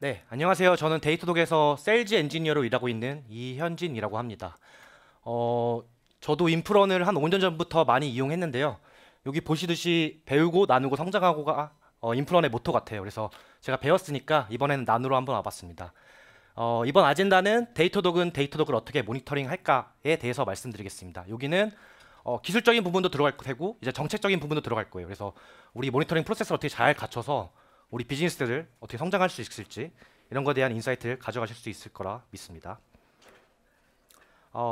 네, 안녕하세요. 저는 데이터독에서 세일즈 엔지니어로 일하고 있는 이현진이라고 합니다. 저도 인프런을 한 5년 전부터 많이 이용했는데요. 여기 보시듯이 배우고 나누고 성장하고가 인프런의 모토 같아요. 그래서 제가 배웠으니까 이번에는 나누러 한번 와봤습니다. 이번 아젠다는 데이터독은 데이터독을 어떻게 모니터링 할까에 대해서 말씀드리겠습니다. 여기는 기술적인 부분도 들어갈 테고 이제 정책적인 부분도 들어갈 거예요. 그래서 우리 모니터링 프로세스를 어떻게 잘 갖춰서 우리 비즈니스를 어떻게 성장할 수 있을지 이런 것에 대한 인사이트를 가져가실 수 있을 거라 믿습니다.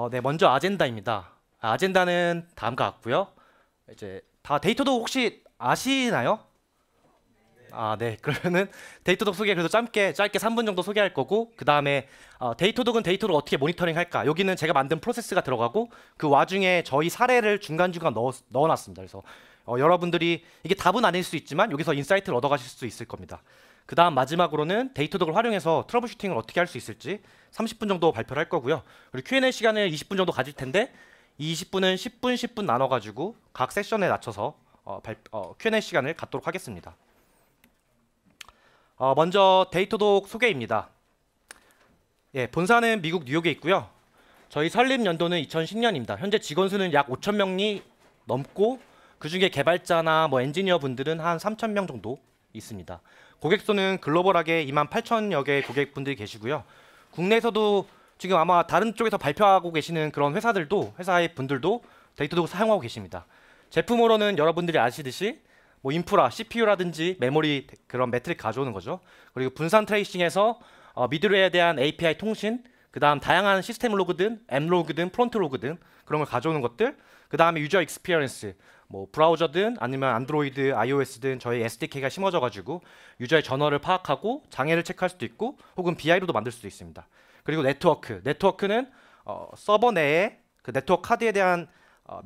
네, 먼저 아젠다입니다. 아젠다는 다음과 같고요. 이제 다 데이터독 혹시 아시나요? 네. 그러면은 데이터독 소개 그래도 짧게 3분 정도 소개할 거고 그 다음에 데이터독은 데이터를 어떻게 모니터링 할까? 여기는 제가 만든 프로세스가 들어가고 그 와중에 저희 사례를 중간중간 넣어놨습니다. 그래서 여러분들이 이게 답은 아닐 수 있지만 여기서 인사이트를 얻어가실 수 있을 겁니다. 그 다음 마지막으로는 데이터독을 활용해서 트러블 슈팅을 어떻게 할 수 있을지 30분 정도 발표를 할 거고요. 그리고 Q&A 시간을 20분 정도 가질 텐데 이 20분은 10분 10분 나눠가지고 각 세션에 맞춰서 Q&A 시간을 갖도록 하겠습니다. 먼저 데이터독 소개입니다. 예, 본사는 미국 뉴욕에 있고요. 저희 설립 연도는 2010년입니다. 현재 직원 수는 약 5,000명이 넘고 그 중에 개발자나 엔지니어 분들은 한 3,000명 정도 있습니다. 고객 수는 글로벌하게 28,000여 개의 고객분들이 계시고요. 국내에서도 지금 아마 다른 쪽에서 발표하고 계시는 그런 회사의 분들도 데이터독을 사용하고 계십니다. 제품으로는 여러분들이 아시듯이 인프라, CPU라든지 메모리 그런 매트릭 가져오는 거죠. 그리고 분산 트레이싱에서 미드웨어에 대한 API 통신, 그 다음 다양한 시스템 로그든 M로그든 프론트 로그든 그런 걸 가져오는 것들, 그 다음에 유저 익스피리언스, 브라우저든 아니면 안드로이드, iOS든 저희 SDK가 심어져 가지고 유저의 전원을 파악하고 장애를 체크할 수도 있고 혹은 BI로도 만들 수도 있습니다. 그리고 네트워크는 서버 내에 그 네트워크 카드에 대한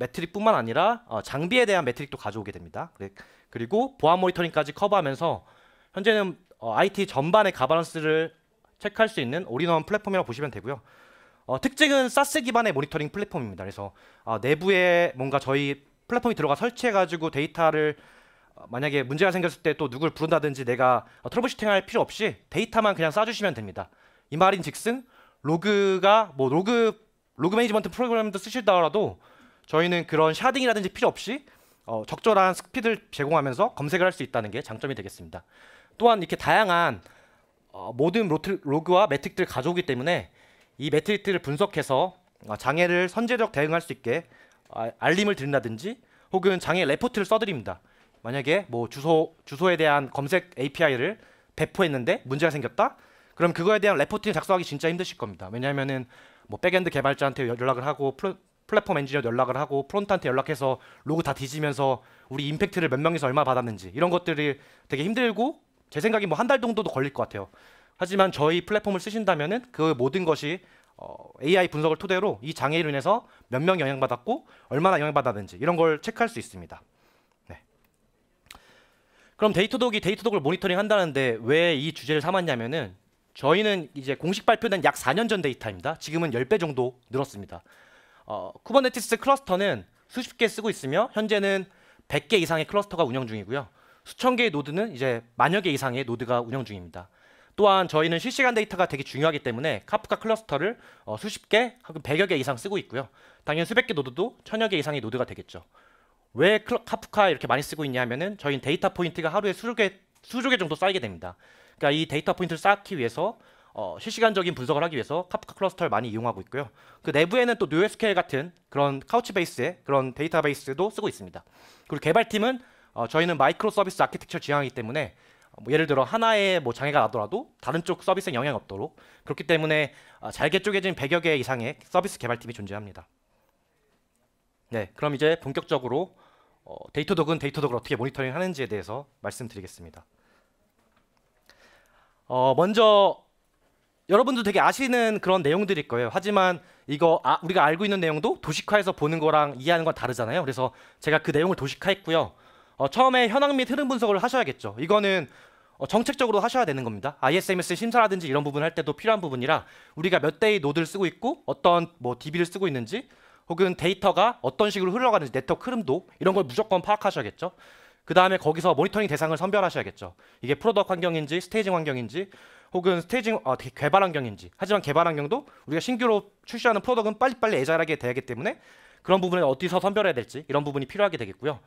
매트릭뿐만 아니라 장비에 대한 매트릭도 가져오게 됩니다. 그리고 보안 모니터링까지 커버하면서 현재는 IT 전반의 가버넌스를 체크할 수 있는 올인원 플랫폼이라고 보시면 되고요. 특징은 SaaS 기반의 모니터링 플랫폼입니다. 그래서 내부에 뭔가 저희 플랫폼이 들어가 설치해가지고 데이터를 만약에 문제가 생겼을 때 또 누굴 부른다든지 내가 트러블 슈팅 할 필요 없이 데이터만 그냥 쏴주시면 됩니다. 이 말인 즉슨 로그가 로그 매니지먼트 프로그램도 쓰시더라도 저희는 그런 샤딩이라든지 필요 없이 적절한 스피드를 제공하면서 검색을 할 수 있다는 게 장점이 되겠습니다. 또한 이렇게 다양한 모든 로그와 매트릭들을 가져오기 때문에 이 매트릭들을 분석해서 장애를 선제적 대응할 수 있게 알림을 드린다든지 혹은 장애 레포트를 써드립니다. 만약에 주소에 대한 검색 API를 배포했는데 문제가 생겼다? 그럼 그거에 대한 레포트를 작성하기 진짜 힘드실 겁니다. 왜냐하면은 백엔드 개발자한테 연락을 하고 플랫폼 엔지니어 연락을 하고 프론트한테 연락해서 로그 다 뒤지면서 우리 임팩트를 몇 명에서 얼마 받았는지 이런 것들이 되게 힘들고 제 생각에 한 달 정도도 걸릴 것 같아요. 하지만 저희 플랫폼을 쓰신다면은 그 모든 것이 AI 분석을 토대로 이 장애로 인해서 몇 명 영향받았고 얼마나 영향받았는지 이런 걸 체크할 수 있습니다. 네. 그럼 데이터독을 모니터링 한다는데 왜 이 주제를 삼았냐면은 저희는 이제 공식 발표된 약 4년 전 데이터입니다. 지금은 10배 정도 늘었습니다. 쿠버네티스 클러스터는 수십 개 쓰고 있으며 현재는 100개 이상의 클러스터가 운영 중이고요. 수천 개의 노드는 이제 만여 개 이상의 노드가 운영 중입니다. 또한 저희는 실시간 데이터가 되게 중요하기 때문에 카프카 클러스터를 수십 개, 혹은 100여 개 이상 쓰고 있고요. 당연히 수백 개 노드도 천여 개 이상의 노드가 되겠죠. 왜 카프카 이렇게 많이 쓰고 있냐 하면은 저희는 데이터 포인트가 하루에 수조 개 정도 쌓이게 됩니다. 그러니까 이 데이터 포인트를 쌓기 위해서 실시간적인 분석을 하기 위해서 카프카 클러스터를 많이 이용하고 있고요. 그 내부에는 또 NoSQL 같은 그런 카우치 베이스의 그런 데이터베이스도 쓰고 있습니다. 그리고 개발팀은 저희는 마이크로 서비스 아키텍처 지향이기 때문에 예를 들어 하나의 장애가 나더라도 다른 쪽 서비스에 영향이 없도록 그렇기 때문에 잘게 쪼개진 100여 개 이상의 서비스 개발팀이 존재합니다. 네, 그럼 이제 본격적으로 데이터독을 어떻게 모니터링 하는지에 대해서 말씀드리겠습니다. 먼저 여러분도 되게 아시는 그런 내용들일 거예요. 하지만 이거 우리가 알고 있는 내용도 도식화해서 보는 거랑 이해하는 건 다르잖아요. 그래서 제가 그 내용을 도식화했고요. 처음에 현황 및 흐름 분석을 하셔야겠죠. 이거는 정책적으로 하셔야 되는 겁니다. ISMS 심사라든지 이런 부분 할 때도 필요한 부분이라 우리가 몇 대의 노드를 쓰고 있고 어떤 DB를 쓰고 있는지 혹은 데이터가 어떤 식으로 흘러가는지 네트워크 흐름도 이런 걸 무조건 파악하셔야겠죠. 그 다음에 거기서 모니터링 대상을 선별하셔야겠죠. 이게 프로덕트 환경인지 스테이징 환경인지 혹은 스테이징 개발 환경인지. 하지만 개발 환경도 우리가 신규로 출시하는 프로덕트는 빨리빨리 애자일하게 돼야 하기 때문에 그런 부분을 어디서 선별해야 될지 이런 부분이 필요하게 되겠고요.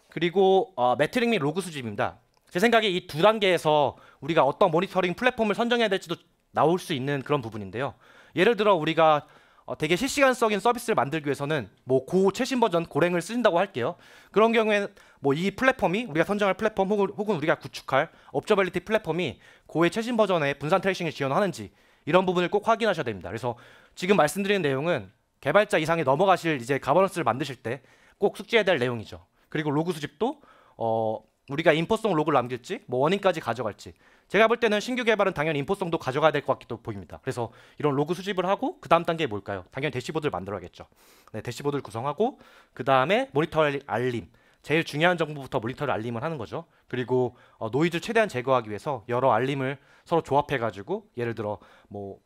그리고 매트릭 및 로그 수집입니다. 제 생각에 이 두 단계에서 우리가 어떤 모니터링 플랫폼을 선정해야 될지도 나올 수 있는 그런 부분인데요. 예를 들어 우리가 되게 실시간적인 서비스를 만들기 위해서는 뭐 고 최신 버전 고랭을 쓰신다고 할게요. 그런 경우에는 뭐 이 플랫폼이 우리가 선정할 플랫폼 혹은 우리가 구축할 업저빌리티 플랫폼이 고의 최신 버전의 분산 트래싱을 지원하는지 이런 부분을 꼭 확인하셔야 됩니다. 그래서 지금 말씀드리는 내용은 개발자 이상에 넘어가실 이제 가버넌스를 만드실 때 꼭 숙지해야 될 내용이죠. 그리고 로그 수집도 우리가 인포송 로그를 남길지 뭐 원인까지 가져갈지 제가 볼 때는 신규 개발은 당연히 인포송도 가져가야 될 것 같기도 보입니다. 그래서 이런 로그 수집을 하고 그 다음 단계에 뭘까요? 당연히 대시보드를 만들어야겠죠. 네, 대시보드를 구성하고 그 다음에 모니터 알림 제일 중요한 정보부터 모니터를 알림을 하는 거죠. 그리고 노이즈 최대한 제거하기 위해서 여러 알림을 서로 조합해 가지고 예를 들어 뭐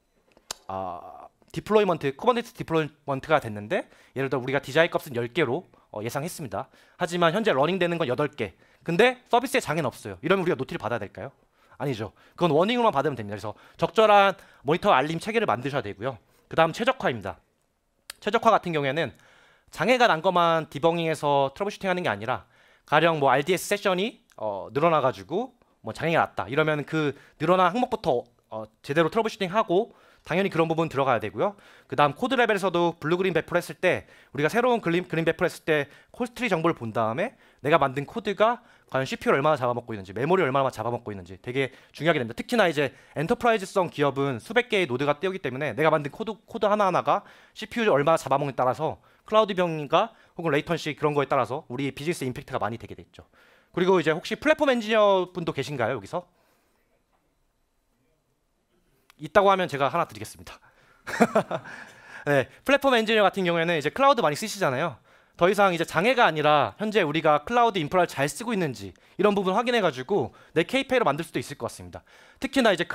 디플로이먼트 쿠버네티스 디플로이먼트가 됐는데 예를 들어 우리가 디자인 값은 10개로 예상했습니다. 하지만 현재 러닝되는 건 8개. 근데 서비스에 장애는 없어요. 이러면 우리가 노티를 받아야 될까요? 아니죠. 그건 워닝으로만 받으면 됩니다. 그래서 적절한 모니터 알림 체계를 만드셔야 되고요. 그 다음 최적화입니다. 최적화 같은 경우에는 장애가 난 것만 디버깅해서 트러블 슈팅하는 게 아니라 가령 뭐 RDS 세션이 늘어나가지고 뭐 장애가 났다. 이러면 그 늘어난 항목부터 제대로 트러블 슈팅하고 당연히 그런 부분 들어가야 되고요. 그 다음 코드 레벨에서도 블루 그린 배플 했을 때 우리가 새로운 그린 배플 했을 때 콜스트리 정보를 본 다음에 내가 만든 코드가 과연 CPU를 얼마나 잡아먹고 있는지 메모리를 얼마나 잡아먹고 있는지 되게 중요하게 됩니다. 특히나 이제 엔터프라이즈성 기업은 수백 개의 노드가 떼오기 때문에 내가 만든 코드 하나하나가 CPU를 얼마나 잡아먹는에 따라서 클라우드 병인가 혹은 레이턴시 그런 거에 따라서 우리 비즈니스 임팩트가 많이 되게 됐죠. 그리고 이제 혹시 플랫폼 엔지니어 분도 계신가요 여기서? 있다고 하면 제가 하나 드리겠습니다. 네, 플랫폼 엔지니어 같은 경우에는 이제 클라우드 많이 쓰시잖아요. 더 이상 이제 장애가 아니라 현재 우리가 클라우드 인프라를 잘 쓰고 있는지 이런 부분 확인해가지고 내 KPI로 만들 수도 있을 것 같습니다. 특히나 이제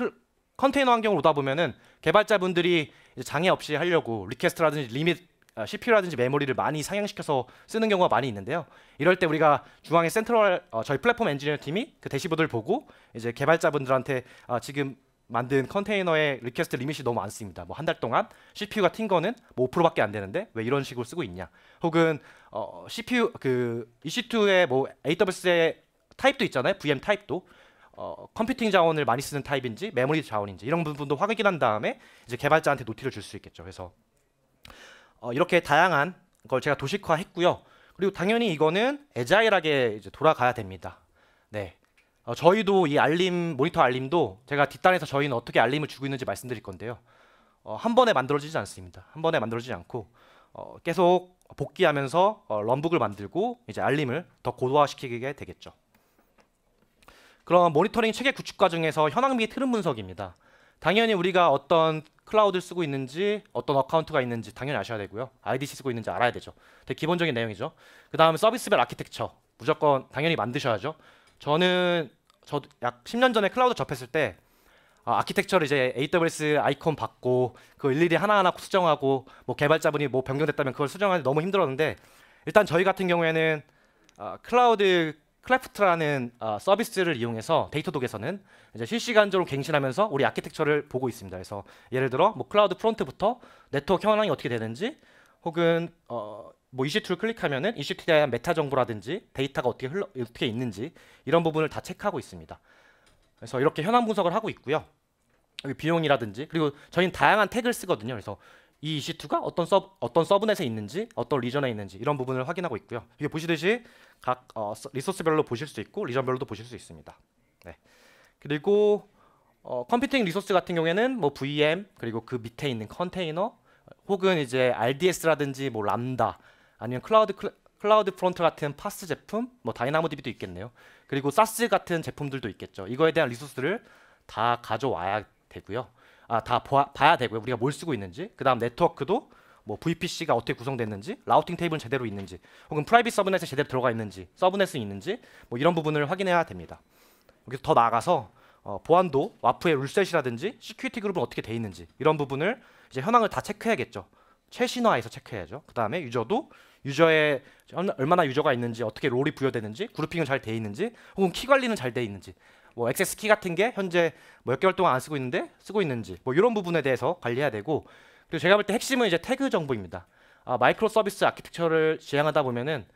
컨테이너 환경으로 오다 보면은 개발자분들이 이제 장애 없이 하려고 리퀘스트라든지 리밋 CPU라든지 메모리를 많이 상향시켜서 쓰는 경우가 많이 있는데요. 이럴 때 우리가 중앙에 센트럴 저희 플랫폼 엔지니어 팀이 그 대시보드를 보고 이제 개발자분들한테 지금 만든 컨테이너의 리퀘스트 리밋이 너무 많습니다. 뭐 한 달 동안 CPU가 튄 거는 뭐 5%밖에 안 되는데 왜 이런 식으로 쓰고 있냐? 혹은 CPU 그 EC2의 뭐 AWS의 타입도 있잖아요. VM 타입도 컴퓨팅 자원을 많이 쓰는 타입인지 메모리 자원인지 이런 부분도 확인한 다음에 이제 개발자한테 노티를 줄 수 있겠죠. 그래서 이렇게 다양한 걸 제가 도식화했고요. 그리고 당연히 이거는 애자일하게 이제 돌아가야 됩니다. 네. 저희도 이 알림 모니터 알림도 제가 뒷단에서 저희는 어떻게 알림을 주고 있는지 말씀드릴 건데요. 한 번에 만들어지지 않습니다. 한 번에 만들어지지 않고 계속 복귀하면서 런북을 만들고 이제 알림을 더 고도화시키게 되겠죠. 그럼 모니터링 체계 구축 과정에서 현황 및 흐름 분석입니다. 당연히 우리가 어떤 클라우드를 쓰고 있는지 어떤 어카운트가 있는지 당연히 아셔야 되고요. IDC 쓰고 있는지 알아야 되죠. 되게 기본적인 내용이죠. 그 다음 서비스별 아키텍처 무조건 당연히 만드셔야죠. 저도 약 10년 전에 클라우드 접했을 때 아키텍처를 이제 AWS 아이콘 받고 그 일일이 하나하나 수정하고 뭐 개발자분이 뭐 변경됐다면 그걸 수정하는데 너무 힘들었는데 일단 저희 같은 경우에는 클라우드 클래프트라는 서비스를 이용해서 데이터독에서는 이제 실시간적으로 갱신하면서 우리 아키텍처를 보고 있습니다. 그래서 예를 들어 뭐 클라우드 프론트부터 네트워크 현황이 어떻게 되는지 혹은 뭐 EC2를 클릭하면은 EC2에 대한 메타 정보라든지 데이터가 어떻게 있는지 이런 부분을 다 체크하고 있습니다. 그래서 이렇게 현황 분석을 하고 있고요. 여기 비용이라든지 그리고 저희는 다양한 태그를 쓰거든요. 그래서 이 EC2가 어떤 서브넷에 있는지 어떤 리전에 있는지 이런 부분을 확인하고 있고요. 이게 보시듯이 각 리소스별로 보실 수 있고 리전별로도 보실 수 있습니다. 네. 그리고 컴퓨팅 리소스 같은 경우에는 뭐 VM 그리고 그 밑에 있는 컨테이너 혹은 이제 RDS라든지 뭐 람다 아니면 클라우드 프론트 같은 파스 제품 뭐 다이나모DB도 있겠네요. 그리고 사스 같은 제품들도 있겠죠. 이거에 대한 리소스를 다 가져와야 되고요. 다 봐야 되고요. 우리가 뭘 쓰고 있는지. 그 다음 네트워크도 뭐 VPC가 어떻게 구성됐는지, 라우팅 테이블은 제대로 있는지, 혹은 프라이빗 서브넷에 제대로 들어가 있는지, 서브넷은 있는지, 뭐 이런 부분을 확인해야 됩니다. 여기서 더 나아가서 보안도 와프의 룰셋이라든지 시큐리티 그룹은 어떻게 돼 있는지 이런 부분을 이제 현황을 다 체크해야겠죠. 최신화해서 체크해야죠. 그 다음에 유저도 유저의 얼마나 유저가 있는지, 어떻게 롤이 부여되는지, 그룹핑은 잘 돼 있는지, 혹은 키 관리는 잘 돼 있는지 뭐 액세스 키 같은 게 현재 뭐 몇 개월 동안 안 쓰고 있는데 쓰고 있는지 뭐 이런 부분에 대해서 관리해야 되고, 그리고 제가 볼 때 핵심은 이제 태그 정보입니다. 마이크로 서비스 아키텍처를 지향하다 보면은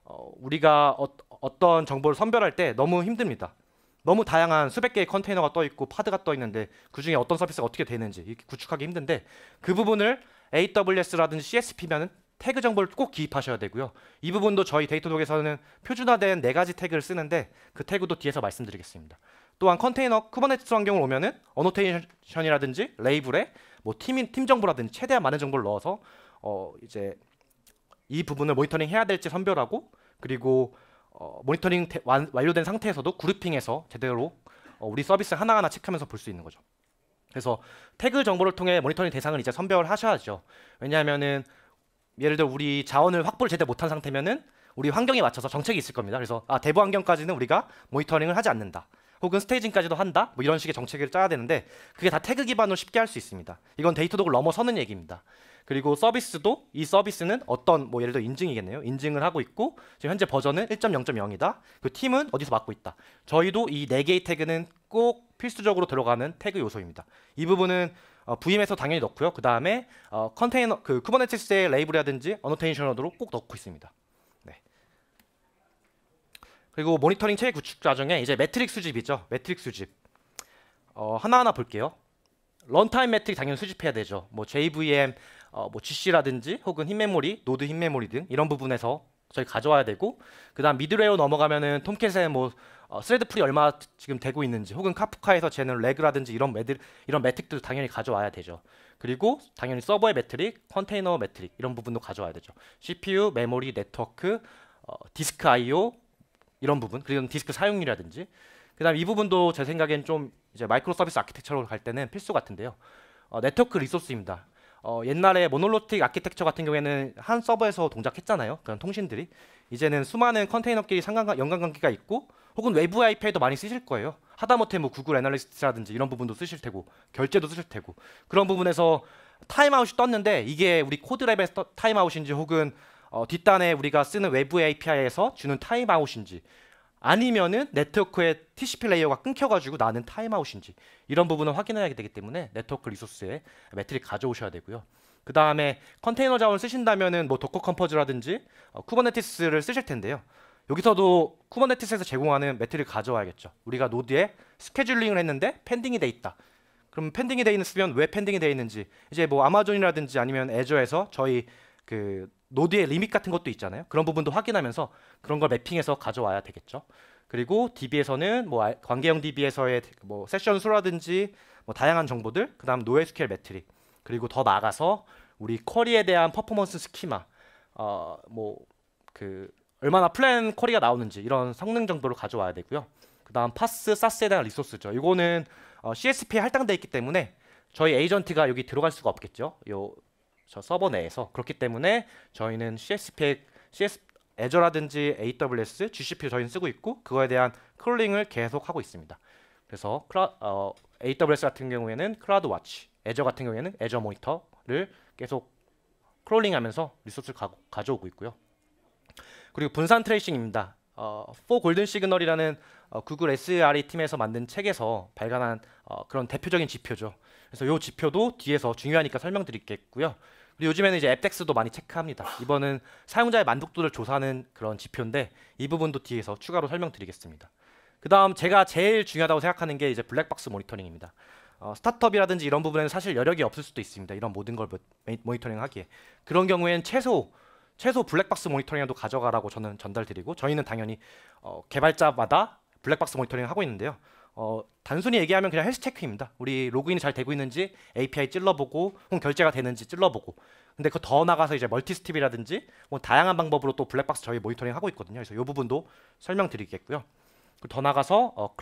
우리가 어떤 정보를 선별할 때 너무 힘듭니다. 너무 다양한 수백 개의 컨테이너가 떠 있고 파드가 떠 있는데 그 중에 어떤 서비스가 어떻게 되는지 이렇게 구축하기 힘든데, 그 부분을 AWS라든지 CSP면은 태그 정보를 꼭 기입하셔야 되고요. 이 부분도 저희 데이터독에서는 표준화된 4가지 태그를 쓰는데 그 태그도 뒤에서 말씀드리겠습니다. 또한 컨테이너 쿠버네티스 환경을 오면은 어노테이션이라든지 레이블에 뭐 팀 정보라든지 최대한 많은 정보를 넣어서 이제 이 부분을 모니터링 해야 될지 선별하고, 그리고 모니터링 완료된 상태에서도 그룹핑해서 제대로 우리 서비스 하나하나 체크하면서 볼 수 있는 거죠. 그래서 태그 정보를 통해 모니터링 대상을 이제 선별하셔야죠. 왜냐하면은 예를 들어 우리 자원을 확보를 제대로 못한 상태면은 우리 환경에 맞춰서 정책이 있을 겁니다. 그래서 대부 환경까지는 우리가 모니터링을 하지 않는다, 혹은 스테이징까지도 한다, 뭐 이런 식의 정책을 짜야 되는데 그게 다 태그 기반으로 쉽게 할 수 있습니다. 이건 데이터독을 넘어서는 얘기입니다. 그리고 서비스도 이 서비스는 어떤 뭐 예를 들어 인증이겠네요. 인증을 하고 있고 지금 현재 버전은 1.0.0이다. 그 팀은 어디서 맡고 있다. 저희도 이 4개의 태그는 꼭 필수적으로 들어가는 태그 요소입니다. 이 부분은 VM에서 당연히 넣고요. 그 다음에 컨테이너 그 쿠버네티스의 레이블이라든지 어노테이션으로 꼭 넣고 있습니다. 네. 그리고 모니터링 체계 구축 과정에 이제 매트릭 수집이죠. 매트릭 수집 하나하나 볼게요. 런타임 매트릭 당연히 수집해야 되죠. 뭐 JVM, 뭐 GC라든지 혹은 흰 메모리, 노드 흰 메모리 등 이런 부분에서 저희 가져와야 되고, 그다음 미드레어 넘어가면은 톰캣에 뭐 스레드 풀이 얼마 지금 되고 있는지, 혹은 카프카에서 쟤는 레그라든지 이런 매트릭도 당연히 가져와야 되죠. 그리고 당연히 서버의 매트릭, 컨테이너 매트릭 이런 부분도 가져와야 되죠. CPU, 메모리, 네트워크, 디스크 I/O 이런 부분, 그리고 디스크 사용률이라든지. 그다음 이 부분도 제 생각엔 좀 이제 마이크로 서비스 아키텍처로 갈 때는 필수 같은데요. 네트워크 리소스입니다. 옛날에 모놀로틱 아키텍처 같은 경우에는 한 서버에서 동작했잖아요. 그런 통신들이. 이제는 수많은 컨테이너끼리 연관관계가 있고, 혹은 외부 API도 많이 쓰실 거예요. 하다못해 뭐 구글 애널리스트라든지 이런 부분도 쓰실 테고, 결제도 쓰실 테고, 그런 부분에서 타임아웃이 떴는데 이게 우리 코드랩의 타임아웃인지, 혹은 뒷단에 우리가 쓰는 외부 API에서 주는 타임아웃인지, 아니면은 네트워크의 TCP 레이어가 끊겨가지고 나는 타임아웃인지, 이런 부분을 확인해야 되기 때문에 네트워크 리소스에 매트릭 가져오셔야 되고요. 그 다음에 컨테이너 자원을 쓰신다면은 뭐 도커 컴포즈라든지 쿠버네티스를 쓰실 텐데요. 여기서도 쿠버네티스에서 제공하는 매트릭 가져와야겠죠. 우리가 노드에 스케줄링을 했는데 펜딩이 돼 있다. 그럼 펜딩이 돼 있으면 왜 펜딩이 돼 있는지, 이제 뭐 아마존이라든지 아니면 애저에서 저희 그 노드의 리밋 같은 것도 있잖아요. 그런 부분도 확인하면서 그런 걸 매핑해서 가져와야 되겠죠. 그리고 DB에서는 뭐 관계형 DB에서의 뭐 세션 수라든지 뭐 다양한 정보들, 그다음 노에스QL 매트릭, 그리고 더 나아가서 우리 쿼리에 대한 퍼포먼스 스키마, 뭐 그 얼마나 플랜 쿼리가 나오는지 이런 성능 정보를 가져와야 되고요. 그다음 파스, 사스에 대한 리소스죠. 이거는 CSP에 할당돼 있기 때문에 저희 에이전트가 여기 들어갈 수가 없겠죠. 저 서버 내에서. 그렇기 때문에 저희는 애저라든지 AWS, GCP 저희는 쓰고 있고, 그거에 대한 크롤링을 계속 하고 있습니다. 그래서 AWS 같은 경우에는 클라우드 와치, 애저 같은 경우에는 애저 모니터를 계속 크롤링하면서 리소스를 가져오고 있고요. 그리고 분산 트레이싱입니다. For 골든 시그널이라는 구글 SRE 팀에서 만든 책에서 발간한 그런 대표적인 지표죠. 그래서 이 지표도 뒤에서 중요하니까 설명드리겠고요. 그리고 요즘에는 이제 앱덱스도 많이 체크합니다. 이번은 사용자의 만족도를 조사하는 그런 지표인데 이 부분도 뒤에서 추가로 설명드리겠습니다. 그 다음 제가 제일 중요하다고 생각하는 게 이제 블랙박스 모니터링입니다. 스타트업이라든지 이런 부분에는 사실 여력이 없을 수도 있습니다. 이런 모든 걸 모니터링 하기에. 그런 경우에는 최소 블랙박스 모니터링도 가져가라고 저는 전달드리고, 저희는 당연히 개발자마다 블랙박스 모니터링을 하고 있는데요. 단순히 얘기하면 그냥 헬스 체크입니다. 우리 로그인이 잘 되고 있는지 API 찔러보고, 혹은 결제가 되는지 찔러보고. 근데 그 더 나가서 이제 멀티스팁이라든지 뭐 다양한 방법으로 또 블랙박스 저희 모니터링 하고 있거든요. 그래서 이 부분도 설명드리겠고요. 더 나가서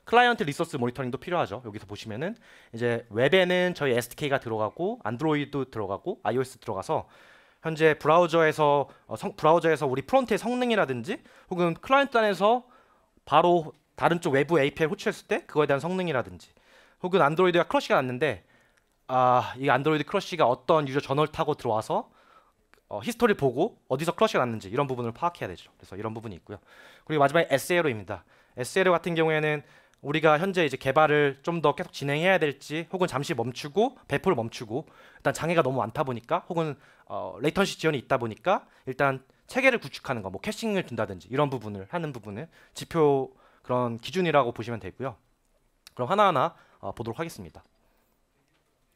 클라이언트 리소스 모니터링도 필요하죠. 여기서 보시면은 이제 웹에는 저희 SDK가 들어가고, 안드로이드 들어가고, iOS 들어가서 현재 브라우저에서 우리 프론트의 성능이라든지, 혹은 클라이언트 안에서 바로 다른 쪽 외부 API 호출했을 때 그거에 대한 성능이라든지, 혹은 안드로이드가 크러쉬가 났는데 이 안드로이드 크러쉬가 어떤 유저 저널 타고 들어와서 히스토리를 보고 어디서 크러쉬가 났는지 이런 부분을 파악해야 되죠. 그래서 이런 부분이 있고요. 그리고 마지막에 SLO입니다. SLO 같은 경우에는 우리가 현재 이제 개발을 좀 더 계속 진행해야 될지 혹은 잠시 멈추고 배포를 멈추고 일단 장애가 너무 많다 보니까 혹은 레이턴시 지연이 있다 보니까 일단 체계를 구축하는 거, 뭐 캐싱을 둔다든지 이런 부분을 하는 부분을 지표 그런 기준이라고 보시면 되고요. 그럼 하나하나 보도록 하겠습니다.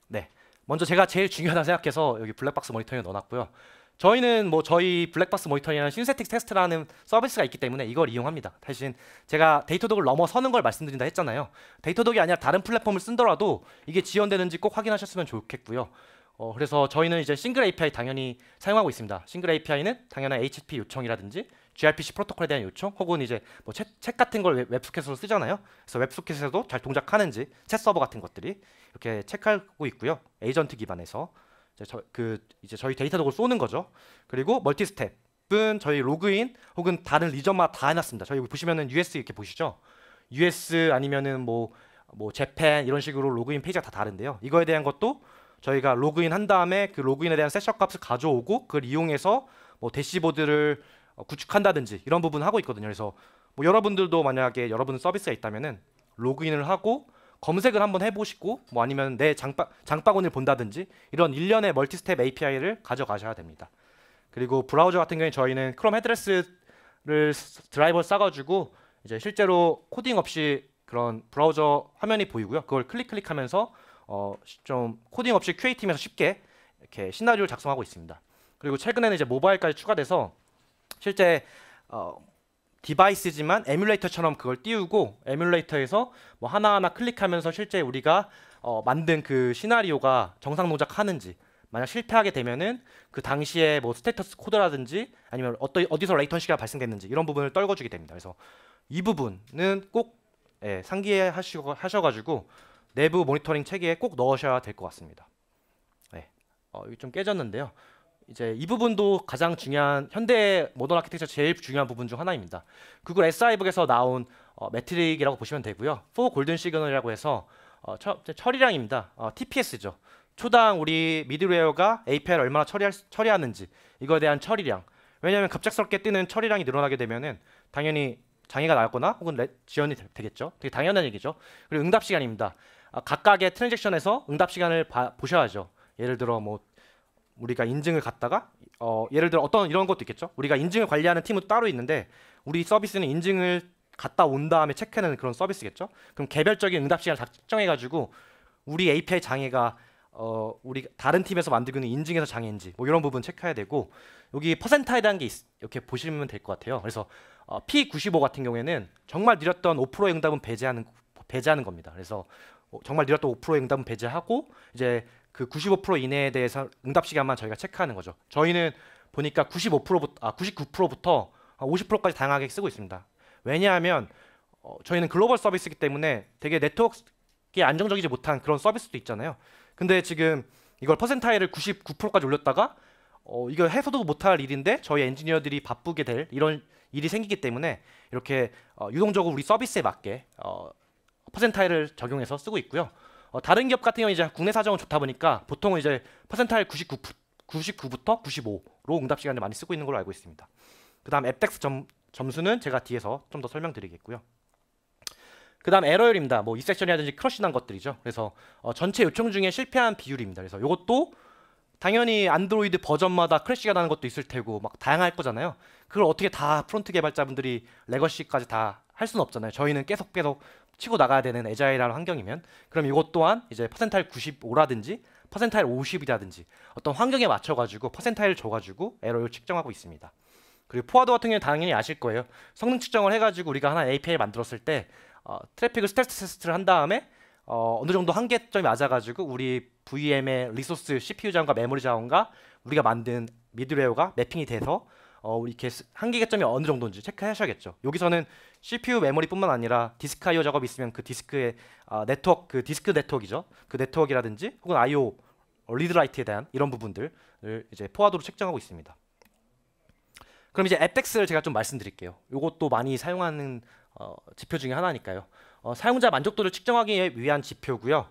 네, 먼저 제가 제일 중요하다 생각해서 여기 블랙박스 모니터링을 넣어놨고요. 저희는 뭐 저희 블랙박스 모니터링이라는 신세틱 테스트라는 서비스가 있기 때문에 이걸 이용합니다. 대신 제가 데이터독을 넘어서는 걸 말씀드린다 했잖아요. 데이터독이 아니라 다른 플랫폼을 쓰더라도 이게 지원되는지 꼭 확인하셨으면 좋겠고요. 그래서 저희는 이제 싱글 API 당연히 사용하고 있습니다. 싱글 API는 당연한 HTTP 요청이라든지 gRPC 프로토콜에 대한 요청 혹은 이제 뭐 챗 같은 걸 웹소켓으로 쓰잖아요. 그래서 웹소켓에서도 잘 동작하는지 챗 서버 같은 것들이 이렇게 체크하고 있고요. 에이전트 기반에서 이제 저희 데이터독을 쏘는 거죠. 그리고 멀티 스텝은 저희 로그인 혹은 다른 리전마다 다 해놨습니다. 저희 보시면은 US 이렇게 보시죠. US 아니면은 뭐 재팬 이런 식으로 로그인 페이지가 다 다른데요. 이거에 대한 것도 저희가 로그인 한 다음에 그 로그인에 대한 세션 값을 가져오고 그걸 이용해서 뭐 대시보드를 구축한다든지 이런 부분 하고 있거든요. 그래서 뭐 여러분들도 만약에 여러분 서비스가 있다면은 로그인을 하고 검색을 한번 해보시고 뭐 아니면 내 장바구니를 본다든지 이런 일련의 멀티스텝 API를 가져가셔야 됩니다. 그리고 브라우저 같은 경우에 저희는 크롬 헤드레스를 드라이버 싸가지고 이제 실제로 코딩 없이 그런 브라우저 화면이 보이고요. 그걸 클릭하면서 좀 코딩 없이 QA팀에서 쉽게 이렇게 시나리오를 작성하고 있습니다. 그리고 최근에는 이제 모바일까지 추가돼서 실제 디바이스지만 에뮬레이터처럼 그걸 띄우고 에뮬레이터에서 뭐 하나하나 클릭하면서 실제 우리가 만든 그 시나리오가 정상 동작하는지 만약 실패하게 되면은 그 당시에 뭐 스테이터스 코드라든지 아니면 어디서 레이턴시가 발생됐는지 이런 부분을 떨궈주게 됩니다. 그래서 이 부분은 꼭 상기하셔가지고 내부 모니터링 체계에 꼭 넣으셔야 될 것 같습니다. 네. 이게 좀 깨졌는데요. 이제 이 부분도 가장 중요한 현대 모던 아키텍처 제일 중요한 부분 중 하나입니다. 구글 SI북에서 나온 매트릭이라고 보시면 되고요. 4 골든 시그널이라고 해서 처리량입니다. TPS죠. 초당 우리 미들웨어가 API를 얼마나 처리하는지 이거에 대한 처리량. 왜냐하면 갑작스럽게 뜨는 처리량이 늘어나게 되면은 당연히 장애가 나거나 혹은 지연이 되겠죠. 되게 당연한 얘기죠. 그리고 응답 시간입니다. 각각의 트랜잭션에서 응답 시간을 보셔야죠. 예를 들어 뭐 우리가 인증을 갖다가 예를 들어 어떤 이런 것도 있겠죠. 우리가 인증을 관리하는 팀은 따로 있는데 우리 서비스는 인증을 갔다 온 다음에 체크하는 그런 서비스겠죠. 그럼 개별적인 응답 시간을 작정해가지고 우리 API 장애가 우리 다른 팀에서 만들고 있는 인증에서 장애인지 뭐 이런 부분 체크해야 되고 여기 퍼센타일이라는 게 이렇게 보시면 될 것 같아요. 그래서 P95 같은 경우에는 정말 느렸던 5%의 응답은 배제하는 겁니다. 그래서 정말 느렸던 5%의 응답은 배제하고 이제 그 95% 이내에 대해서 응답 시간만 저희가 체크하는 거죠. 저희는 보니까 99%부터 50%까지 다양하게 쓰고 있습니다. 왜냐하면 저희는 글로벌 서비스이기 때문에 되게 네트워크에 안정적이지 못한 그런 서비스도 있잖아요. 근데 지금 이걸 퍼센타일을 99%까지 올렸다가 이거 해서도 못할 일인데 저희 엔지니어들이 바쁘게 될 이런 일이 생기기 때문에 이렇게 유동적으로 우리 서비스에 맞게 퍼센타일을 적용해서 쓰고 있고요. 다른 기업 같은 경우 이제 국내 사정은 좋다 보니까 보통은 이제 퍼센타일 99부터 95로 응답 시간을 많이 쓰고 있는 걸로 알고 있습니다. 그다음 앱덱스 점수는 제가 뒤에서 좀 더 설명드리겠고요. 그다음 에러율입니다. 뭐 이섹션이라든지 크러쉬난 것들이죠. 그래서 전체 요청 중에 실패한 비율입니다. 그래서 이것도 당연히 안드로이드 버전마다 크래시가 나는 것도 있을 테고 막 다양할 거잖아요. 그걸 어떻게 다 프론트 개발자분들이 레거시까지 다 할 수는 없잖아요. 저희는 계속 치고 나가야 되는 애자일한 환경이면 그럼 이것 또한 이제 퍼센타일 95라든지 퍼센타일 50이라든지 어떤 환경에 맞춰가지고 퍼센타일을 줘가지고 에러를 측정하고 있습니다. 그리고 포화도 같은 경우는 당연히 아실 거예요. 성능 측정을 해가지고 우리가 하나 API를 만들었을 때 트래픽을 스트레스 테스트를 한 다음에 어느 정도 한계점이 맞아가지고 우리 VM의 리소스 CPU 자원과 메모리 자원과 우리가 만든 미드웨어가 매핑이 돼서 이렇게 한계점이 어느 정도인지 체크하셔야겠죠. 여기서는 CPU 메모리뿐만 아니라 디스크 I/O 작업이 있으면 그 디스크의 네트워크, 그 디스크 네트워크이죠. 그 네트워크라든지 혹은 I/O 리드 라이트에 대한 이런 부분들을 이제 포화도로 측정하고 있습니다. 그럼 이제 앱덱스를 제가 좀 말씀드릴게요. 이것도 많이 사용하는 지표 중에 하나니까요. 사용자 만족도를 측정하기 위한 지표고요.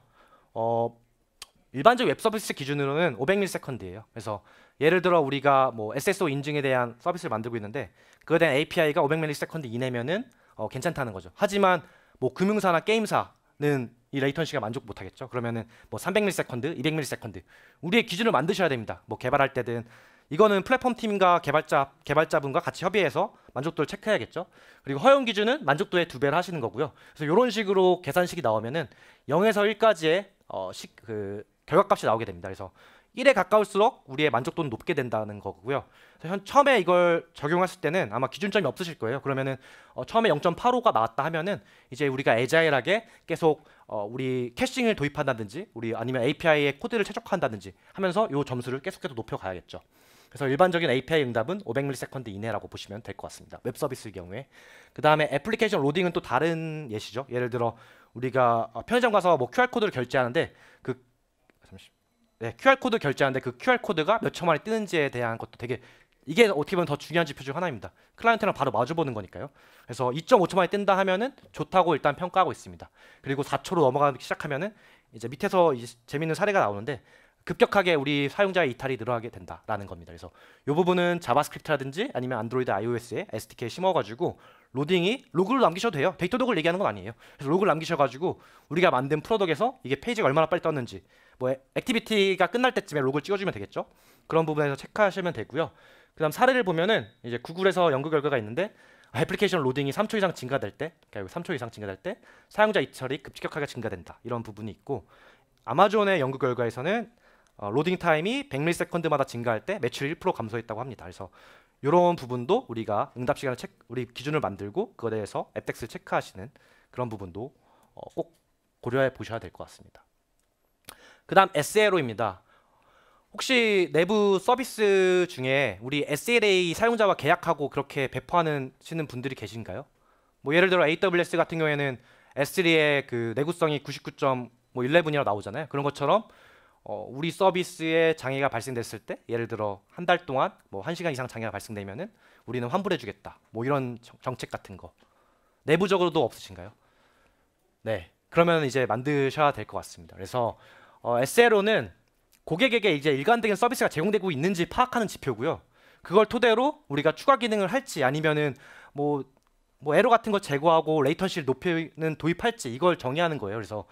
일반적 웹 서비스 기준으로는 500ms예요. 그래서 예를 들어 우리가 뭐 SSO 인증에 대한 서비스를 만들고 있는데 그거에 대한 API가 500ms 이내면은 괜찮다는 거죠. 하지만 뭐 금융사나 게임사는 이 레이턴시가 만족 못하겠죠. 그러면은 뭐 300ms, 200ms 우리의 기준을 만드셔야 됩니다. 뭐 개발할 때든 이거는 플랫폼 팀과 개발자분과 같이 협의해서 만족도를 체크해야겠죠. 그리고 허용 기준은 만족도의 2배를 하시는 거고요. 그래서 이런 식으로 계산식이 나오면은 0에서 1까지의 그 결과값이 나오게 됩니다. 그래서 1에 가까울수록 우리의 만족도는 높게 된다는 거고요. 그래서 처음에 이걸 적용했을 때는 아마 기준점이 없으실 거예요. 그러면은 처음에 0.85가 나왔다 하면은 이제 우리가 애자일하게 계속 우리 캐싱을 도입한다든지 우리 아니면 API의 코드를 최적화한다든지 하면서 이 점수를 계속해서 높여가야겠죠. 그래서 일반적인 API 응답은 500ms 이내라고 보시면 될 것 같습니다. 웹 서비스의 경우에. 그 다음에 애플리케이션 로딩은 또 다른 예시죠. 예를 들어 우리가 편의점 가서 뭐 QR코드를 결제하는데 QR코드 결제하는데 그 QR코드가 몇 초 만에 뜨는지에 대한 것도 되게 이게 어떻게 보면 더 중요한 지표 중 하나입니다. 클라이언트랑 바로 마주보는 거니까요. 그래서 2.5초 만에 뜬다 하면은 좋다고 일단 평가하고 있습니다. 그리고 4초로 넘어가기 시작하면은 이제 밑에서 이제 재밌는 사례가 나오는데 급격하게 우리 사용자의 이탈이 늘어나게 된다라는 겁니다. 그래서 이 부분은 자바스크립트라든지 아니면 안드로이드, iOS에 SDK 심어가지고 로딩이 로그를 남기셔도 돼요. 데이터 독을 얘기하는 건 아니에요. 그래서 로그를 남기셔가지고 우리가 만든 프로덕에서 이게 페이지가 얼마나 빨리 떴는지 뭐 액티비티가 끝날 때쯤에 로그를 찍어주면 되겠죠. 그런 부분에서 체크하시면 되고요. 그다음 사례를 보면은 이제 구글에서 연구 결과가 있는데 애플리케이션 로딩이 3초 이상 증가될 때, 그러니까 3초 이상 증가될 때 사용자 이탈이 급격하게 증가된다. 이런 부분이 있고 아마존의 연구 결과에서는 로딩 타임이 100ms마다 증가할 때 매출 1% 감소했다고 합니다. 그래서 이런 부분도 우리가 응답 시간을 우리 기준을 만들고 그거에 대해서 앱덱스를 체크하시는 그런 부분도 꼭 고려해 보셔야 될 것 같습니다. 그다음 SLO입니다. 혹시 내부 서비스 중에 우리 SLA 사용자와 계약하고 그렇게 배포하는 분들이 계신가요? 뭐 예를 들어 AWS 같은 경우에는 S3의 그 내구성이 99.11이라고 나오잖아요. 그런 것처럼 우리 서비스에 장애가 발생됐을 때 예를 들어 한 달 동안 뭐 1시간 이상 장애가 발생되면은 우리는 환불해 주겠다. 뭐 이런 정책 같은 거 내부적으로도 없으신가요? 네. 그러면 이제 만드셔야 될 것 같습니다. 그래서 SLO는 고객에게 이제 일관되게 서비스가 제공되고 있는지 파악하는 지표고요. 그걸 토대로 우리가 추가 기능을 할지 아니면은 뭐 에러 같은 거 제거하고 레이턴시를 높이는 도입할지 이걸 정의하는 거예요. 그래서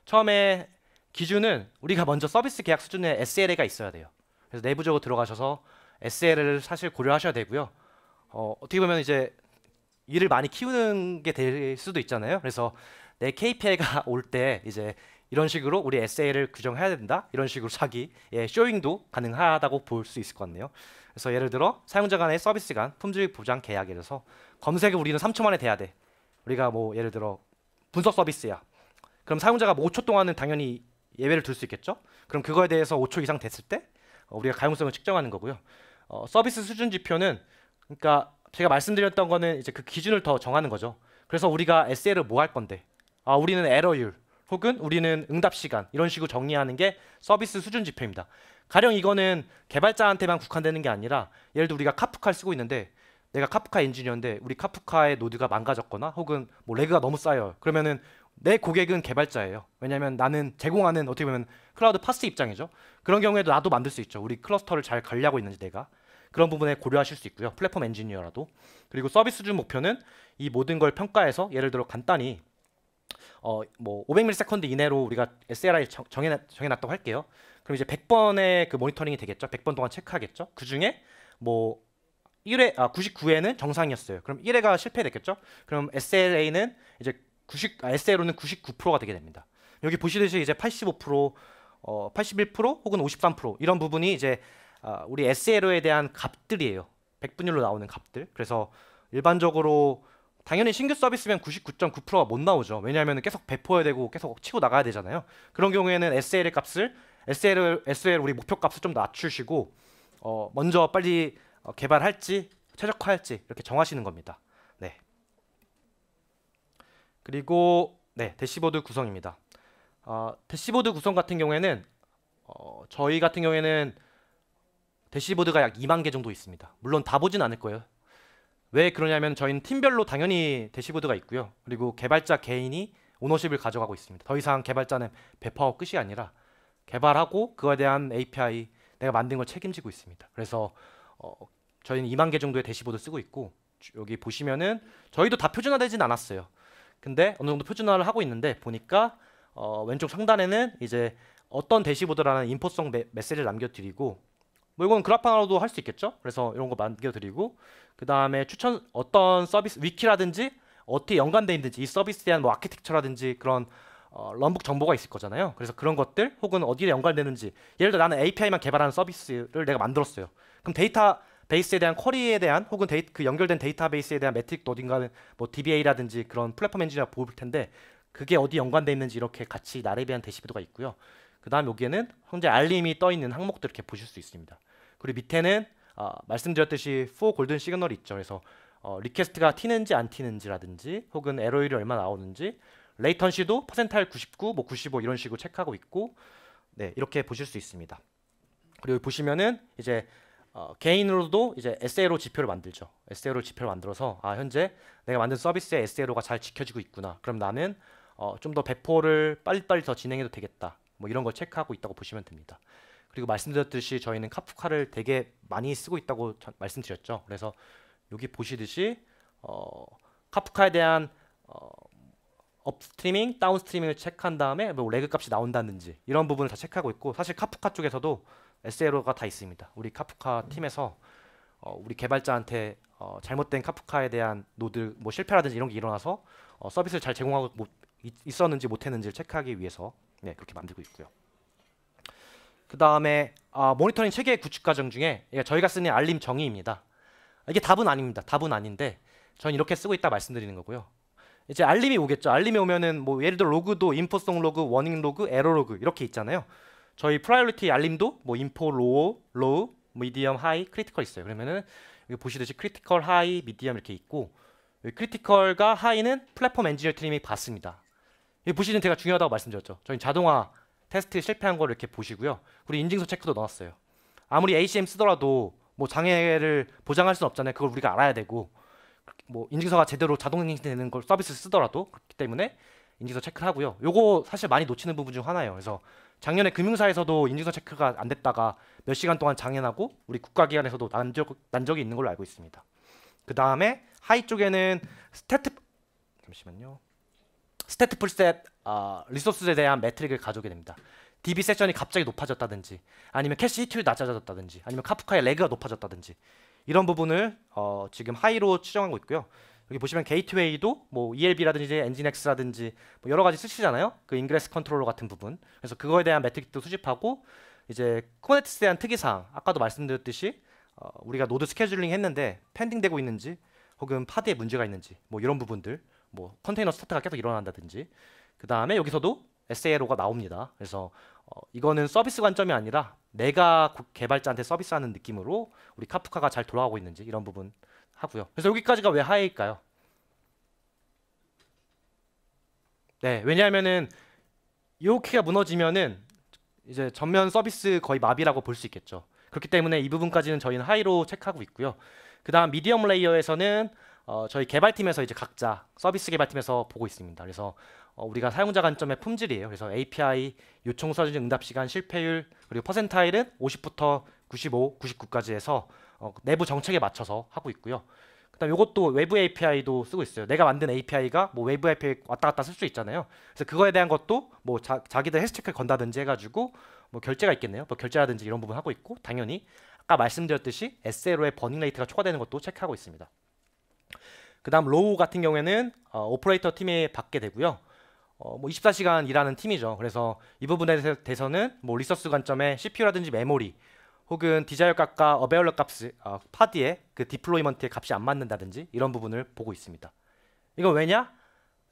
처음에 기준은 우리가 먼저 서비스 계약 수준의 SLA가 있어야 돼요. 그래서 내부적으로 들어가셔서 SLA를 사실 고려하셔야 되고요. 어떻게 보면 이제 일을 많이 키우는 게 될 수도 있잖아요. 그래서 내 KPI가 올 때 이제 이런 식으로 우리 SLA를 규정해야 된다. 이런 식으로 쇼잉도 가능하다고 볼 수 있을 것 같네요. 그래서 예를 들어 사용자 간의 서비스 간 품질 보장 계약에 대해서 검색을 우리는 3초 만에 돼야 돼. 우리가 뭐 예를 들어 분석 서비스야. 그럼 사용자가 뭐 5초 동안은 당연히 예외를 둘 수 있겠죠. 그럼 그거에 대해서 5초 이상 됐을 때 우리가 가용성을 측정하는 거고요. 서비스 수준 지표는 그러니까 제가 말씀드렸던 거는 이제 그 기준을 더 정하는 거죠. 그래서 우리가 SL을 뭐 할 건데 우리는 에러율 혹은 우리는 응답 시간 이런 식으로 정리하는 게 서비스 수준 지표입니다. 가령 이거는 개발자한테만 국한되는 게 아니라 예를 들어 우리가 카프카를 쓰고 있는데 내가 카프카 엔지니어인데 우리 카프카의 노드가 망가졌거나 혹은 뭐 레그가 너무 쌓여요. 그러면은 내 고객은 개발자예요. 왜냐하면 나는 제공하는 어떻게 보면 클라우드 파스 입장이죠. 그런 경우에도 나도 만들 수 있죠. 우리 클러스터를 잘 관리하고 있는지 내가 그런 부분에 고려하실 수 있고요. 플랫폼 엔지니어라도. 그리고 서비스 수준 목표는 이 모든 걸 평가해서 예를 들어 간단히 뭐 500ms 이내로 우리가 SLI 정해놨다고 할게요. 그럼 이제 100번의 그 모니터링이 되겠죠. 100번 동안 체크하겠죠. 그 중에 뭐 99회는 정상이었어요. 그럼 1회가 실패됐겠죠. 그럼 SLA는 이제 SLO는 99%가 되게 됩니다. 여기 보시듯이 이제 85%, 81% 혹은 53% 이런 부분이 이제 우리 SLO에 대한 값들이에요. 100분율로 나오는 값들. 그래서 일반적으로 당연히 신규 서비스면 99.9%가 못 나오죠. 왜냐하면 계속 배포해야 되고 계속 치고 나가야 되잖아요. 그런 경우에는 SL의 값을 SL 우리 목표 값을 좀 낮추시고 먼저 빨리 개발할지 최적화할지 이렇게 정하시는 겁니다. 네. 그리고 대시보드 구성입니다. 대시보드 구성 같은 경우에는 저희 같은 경우에는 대시보드가 약 2만 개 정도 있습니다. 물론 다 보진 않을 거예요. 왜 그러냐면 저희는 팀별로 당연히 대시보드가 있고요. 그리고 개발자 개인이 오너십을 가져가고 있습니다. 더 이상 개발자는 배포하고 끝이 아니라 개발하고 그거에 대한 API 내가 만든 걸 책임지고 있습니다. 그래서 저희는 2만 개 정도의 대시보드 쓰고 있고 여기 보시면은 저희도 다 표준화되진 않았어요. 근데 어느 정도 표준화를 하고 있는데 보니까 왼쪽 상단에는 이제 어떤 대시보드라는 인포성 메시지를 남겨드리고 뭐 이건 그래프하나로도 할 수 있겠죠. 그래서 이런 거 남겨드리고 그 다음에 추천 어떤 서비스 위키라든지 어떻게 연관되어 있는지 이 서비스에 대한 뭐 아키텍처라든지 그런 럼북 정보가 있을 거잖아요. 그래서 그런 것들 혹은 어디에 연관되는지 예를 들어 나는 API만 개발하는 서비스를 내가 만들었어요. 그럼 데이터베이스에 대한 쿼리에 대한 혹은 그 연결된 데이터베이스에 대한 매트릭도 어딘가는 뭐 DBA라든지 그런 플랫폼 엔지니어가 볼 텐데 그게 어디 연관되어 있는지 이렇게 같이 나래비한 대시보드가 있고요. 그 다음 여기에는 현재 알림이 떠 있는 항목들 이렇게 보실 수 있습니다. 그리고 밑에는 말씀드렸듯이 4 골든 시그널이 있죠. 그래서 리퀘스트가 튀는지 안 튀는지라든지 혹은 에러율이 얼마 나오는지 레이턴시도 퍼센타일 99, 뭐 95 이런 식으로 체크하고 있고 네 이렇게 보실 수 있습니다. 그리고 보시면은 이제 개인으로도 이제 SLO 지표를 만들죠. SLO 지표를 만들어서 현재 내가 만든 서비스의 SLO가 잘 지켜지고 있구나. 그럼 나는 좀 더 배포를 빨리빨리 더 진행해도 되겠다. 뭐 이런 걸 체크하고 있다고 보시면 됩니다. 그리고 말씀드렸듯이 저희는 카프카를 되게 많이 쓰고 있다고 말씀드렸죠. 그래서 여기 보시듯이 카프카에 대한 업스트리밍, 다운스트리밍을 체크한 다음에 뭐 레그 값이 나온다든지 이런 부분을 다 체크하고 있고 사실 카프카 쪽에서도 SLO가 다 있습니다. 우리 카프카 팀에서 우리 개발자한테 잘못된 카프카에 대한 노드 뭐 실패라든지 이런 게 일어나서 서비스를 잘 제공하고 있었는지 못했는지를 체크하기 위해서 네, 그렇게 만들고 있고요. 그 다음에 모니터링 체계 구축 과정 중에 저희가 쓰는 알림 정의입니다. 이게 답은 아닙니다. 답은 아닌데 저는 이렇게 쓰고 있다 말씀드리는 거고요. 이제 알림이 오겠죠. 알림이 오면은 뭐 예를 들어 로그도 인포송 로그, 워닝 로그, 에러 로그 이렇게 있잖아요. 저희 프라이어리티 알림도 뭐 인포 로우, 미디엄, 하이, 크리티컬 있어요. 그러면은 여기 보시듯이 크리티컬, 하이, 미디엄 이렇게 있고 크리티컬과 하이는 플랫폼 엔지니어 팀이 봤습니다. 여기 보시면 제가 중요하다고 말씀드렸죠. 저희 자동화 테스트 실패한 걸 이렇게 보시고요. 그리고 인증서 체크도 넣었어요. 아무리 ACM 쓰더라도 뭐 장애를 보장할 수는 없잖아요. 그걸 우리가 알아야 되고 뭐 인증서가 제대로 자동 인증되는 걸 서비스 쓰더라도 그렇기 때문에 인증서 체크를 하고요. 요거 사실 많이 놓치는 부분 중 하나예요. 그래서 작년에 금융사에서도 인증서 체크가 안 됐다가 몇 시간 동안 장애나고 우리 국가기관에서도 난 적이 있는 걸로 알고 있습니다. 그 다음에 하이 쪽에는 스태트 풀셋 리소스에 대한 매트릭을 가져오게 됩니다. DB 세션이 갑자기 높아졌다든지 아니면 캐시 히트율이 낮아졌다든지 아니면 카프카의 레그가 높아졌다든지 이런 부분을 지금 하이로 추정하고 있고요. 여기 보시면 게이트웨이도 뭐 ELB라든지 엔진X라든지 뭐 여러 가지 쓰시잖아요. 그 인그레스 컨트롤러 같은 부분. 그래서 그거에 대한 매트릭도 수집하고 이제 쿠버네티스에 대한 특이사항 아까도 말씀드렸듯이 우리가 노드 스케줄링 했는데 펜딩 되고 있는지 혹은 파드에 문제가 있는지 뭐 이런 부분들 뭐 컨테이너 스타트가 계속 일어난다든지 그 다음에 여기서도 SALO가 나옵니다. 그래서 이거는 서비스 관점이 아니라 내가 개발자한테 서비스하는 느낌으로 우리 카프카가 잘 돌아가고 있는지 이런 부분 하고요. 그래서 여기까지가 왜 하이일까요? 네, 왜냐하면은 이 키가 무너지면은 이제 전면 서비스 거의 마비라고 볼 수 있겠죠. 그렇기 때문에 이 부분까지는 저희는 하이로 체크하고 있고요. 그 다음 미디엄 레이어에서는 저희 개발팀에서 이제 각자 서비스 개발팀에서 보고 있습니다. 그래서 우리가 사용자 관점의 품질이에요. 그래서 API 요청 수준 응답 시간 실패율 그리고 퍼센타일은 50부터 95, 99까지 해서 내부 정책에 맞춰서 하고 있고요. 그다음 이것도 외부 API도 쓰고 있어요. 내가 만든 API가 뭐 외부 API 왔다 갔다 쓸 수 있잖아요. 그래서 그거에 대한 것도 뭐 자기들 헬스 체크를 건다든지 해가지고 뭐 결제가 있겠네요. 뭐 결제라든지 이런 부분 하고 있고 당연히 아까 말씀드렸듯이 SLO의 버닝 레이트가 초과되는 것도 체크하고 있습니다. 그 다음 로우 같은 경우에는 오퍼레이터 팀에 받게 되고요. 뭐 24시간 일하는 팀이죠. 그래서 이 부분에 대해서는 뭐 리소스 관점에 CPU라든지 메모리 혹은 디자이어 값과 어베일러 값 파드의 그 디플로이먼트의 값이 안 맞는다든지 이런 부분을 보고 있습니다. 이건 왜냐?